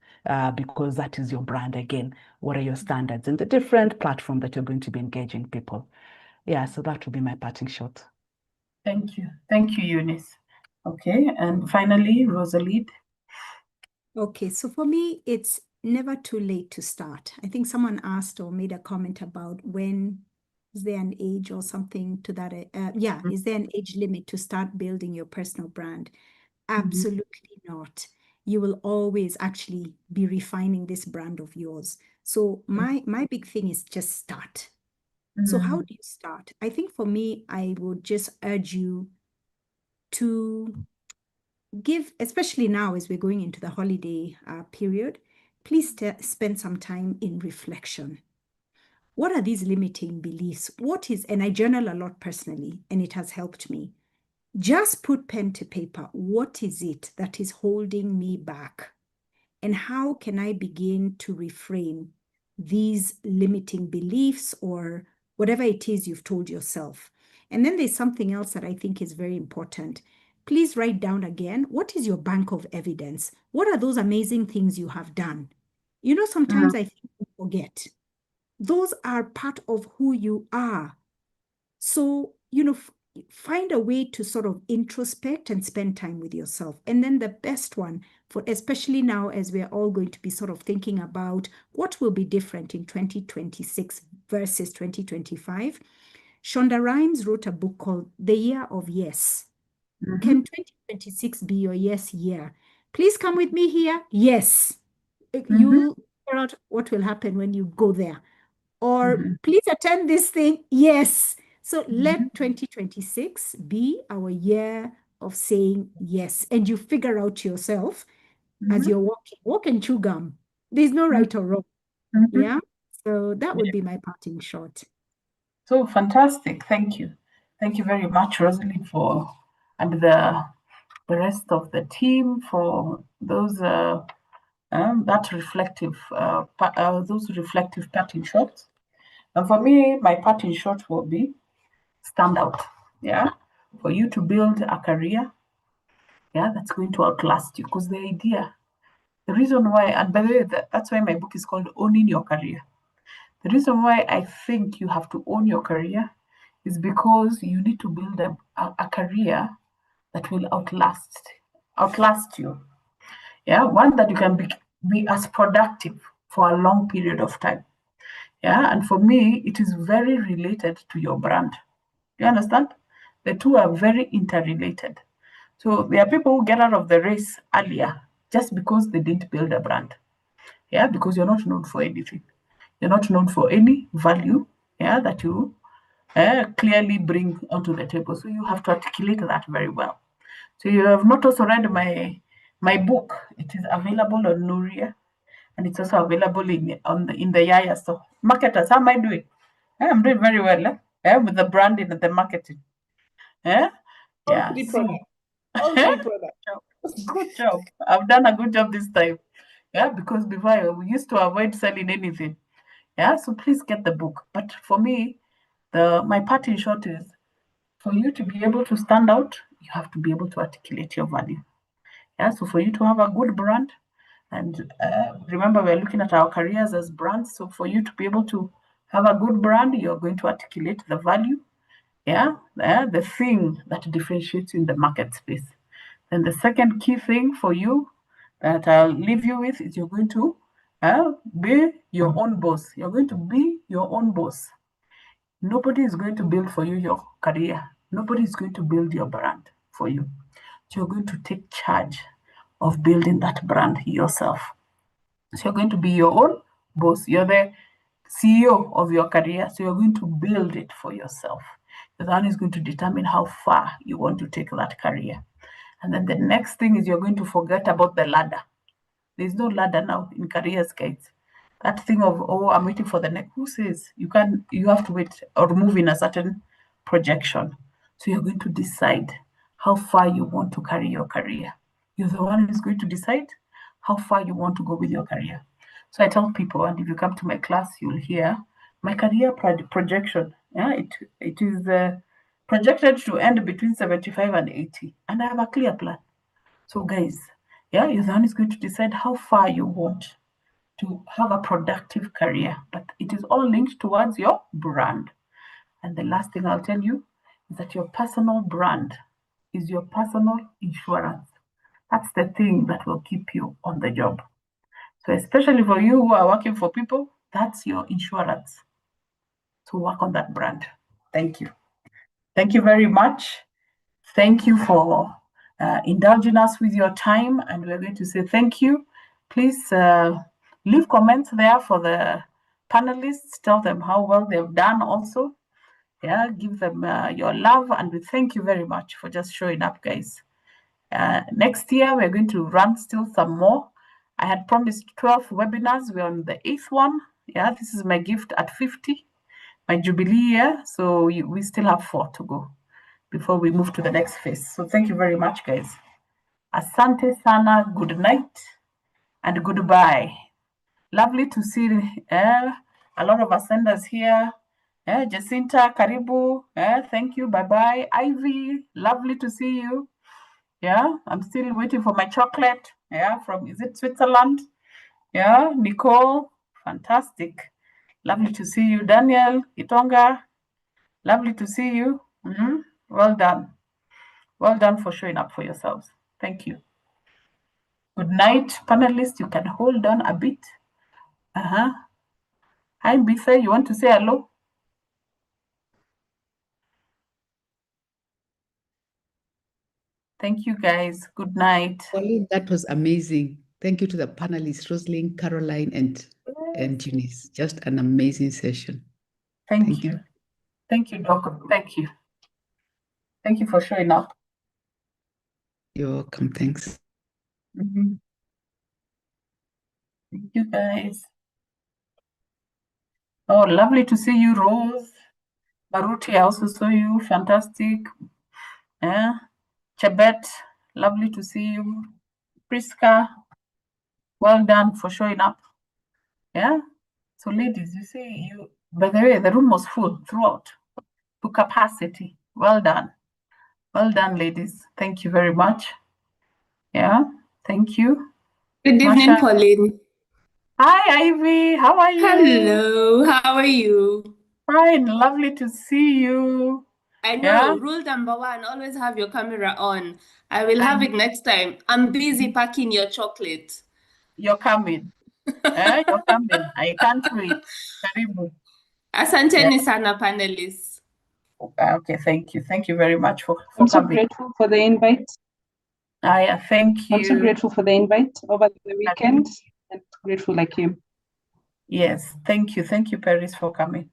S5: Because that is your brand again. What are your standards and the different platform that you're going to be engaging people? Yeah, so that would be my parting shot.
S1: Thank you. Thank you, Eunice. Okay, and finally, Rosalind.
S3: Okay, so for me, it's never too late to start. I think someone asked or made a comment about when is there an age or something to that? Is there an age limit to start building your personal brand? Absolutely not. You will always actually be refining this brand of yours. So my big thing is just start. So how do you start? I think for me, I would just urge you to give, especially now as we're going into the holiday period, please spend some time in reflection. What are these limiting beliefs? And I journal a lot personally, and it has helped me. Just put pen to paper. What is it that is holding me back? And how can I begin to reframe these limiting beliefs or whatever it is you've told yourself? And then there's something else that I think is very important. Please write down again, what is your bank of evidence? What are those amazing things you have done? You know, sometimes I think we forget. Those are part of who you are. So, find a way to sort of introspect and spend time with yourself. And then the best one, for especially now as we're all going to be sort of thinking about what will be different in 2026 versus 2025, Shonda Rhimes wrote a book called The Year of Yes. Can 2026 be your yes year? Please come with me here. Yes. You'll figure out what will happen when you go there. Or please attend this thing. Yes. So let 2026 be our year of saying yes. And you figure out yourself as you're walking. Walk and chew gum. There's no right or wrong. Yeah. So that would be my parting shot.
S1: So fantastic. Thank you. Thank you very much, Rosalind, and the rest of the team for those those reflective parting shots. And for me, my parting shot will be stand out. Yeah. For you to build a career, that's going to outlast you. Because the reason why, and by the way, that's why my book is called Owning Your Career. The reason why I think you have to own your career is because you need to build a career that will outlast you. Yeah, one that you can be as productive for a long period of time. Yeah, and for me, it is very related to your brand. You understand? The two are very interrelated. So there are people who get out of the race earlier just because they didn't build a brand. Yeah, because you're not known for anything. You're not known for any value, that you clearly bring onto the table. So you have to articulate that very well. So you have not also read my book. It is available on Nuria, and it's also available in the Yaya store. Marketers, how am I doing? I'm doing very well. With the branding and the marketing.
S4: All
S1: Yeah.
S4: three
S1: So
S4: products. All three products.
S1: good job. I've done a good job this time. Yeah, because before we used to avoid selling anything. Yeah, so please get the book. But for me, my parting shot is for you to be able to stand out, you have to be able to articulate your value. Yeah, so for you to have a good brand, and remember, we're looking at our careers as brands. So for you to be able to have a good brand, you're going to articulate the value, the thing that differentiates you in the market space. And the second key thing for you that I'll leave you with is you're going to be your own boss. You're going to be your own boss. Nobody is going to build for you your career. Nobody is going to build your brand for you. So you're going to take charge of building that brand yourself. So you're going to be your own boss. You're the CEO of your career. So you're going to build it for yourself. The one is going to determine how far you want to take that career. And then the next thing is you're going to forget about the ladder. There's no ladder now in careers, guys. That thing of, oh, I'm waiting for the next. Who says you have to wait or move in a certain projection? So you're going to decide how far you want to carry your career. You're the one who's going to decide how far you want to go with your career. So I tell people, and if you come to my class, you'll hear my career projection. Yeah, it is projected to end between 75 and 80, and I have a clear plan. So guys, yeah, you're the one who's going to decide how far you want to have a productive career, but it is all linked towards your brand. And the last thing I'll tell you is that your personal brand is your personal insurance. That's the thing that will keep you on the job. So especially for you who are working for people, that's your insurance. So work on that brand. Thank you. Thank you very much. Thank you for indulging us with your time. And we're going to say thank you. Please leave comments there for the panelists. Tell them how well they've done also. Yeah, give them your love. And we thank you very much for just showing up, guys. Next year, we're going to run still some more. I had promised 12 webinars. We're on the 8th one. Yeah, this is my gift at 50, my jubilee year. So we still have 4 to go before we move to the next phase. So thank you very much, guys. Asante sana, good night and goodbye. Lovely to see a lot of ascenders here. Jacinta, Karibu. Thank you. Bye-bye. Ivy, lovely to see you. Yeah, I'm still waiting for my chocolate. Yeah, from, is it Switzerland? Yeah, Nicole, fantastic. Lovely to see you. Daniel, Itonga, lovely to see you. Well done. Well done for showing up for yourselves. Thank you. Good night, panelists. You can hold on a bit. Hi, Bisa, you want to say hello? Thank you, guys. Good night.
S6: Pauline, that was amazing. Thank you to the panelists, Rosalind, Caroline, and Eunice. Just an amazing session.
S1: Thank you. Thank you, Doc. Thank you. Thank you for showing up.
S6: You're welcome. Thanks.
S1: Thank you, guys. Oh, lovely to see you, Rose. Baruti, I also saw you. Fantastic. Yeah. Chebet, lovely to see you. Priska, well done for showing up. Yeah. So, ladies, you see, by the way, the room was full throughout to capacity. Well done. Well done, ladies. Thank you very much. Yeah. Thank you.
S7: Good evening,
S1: Masha.
S7: Pauline.
S1: Hi, Ivy. How are you?
S7: Hello, how are you?
S1: Fine. Lovely to see you.
S7: I know, rule number 1, always have your camera on. I will have it next time. I'm busy packing your chocolate.
S1: You're coming. You're coming. I can't wait. Karibu.
S7: Asanteni sana, panelists.
S1: Okay, thank you. Thank you very much for
S8: I'm so
S1: coming.
S8: grateful for the invite.
S1: Thank you.
S8: I'm so grateful for the invite over the weekend and grateful like you.
S1: Yes, thank you. Thank you, Paris, for coming.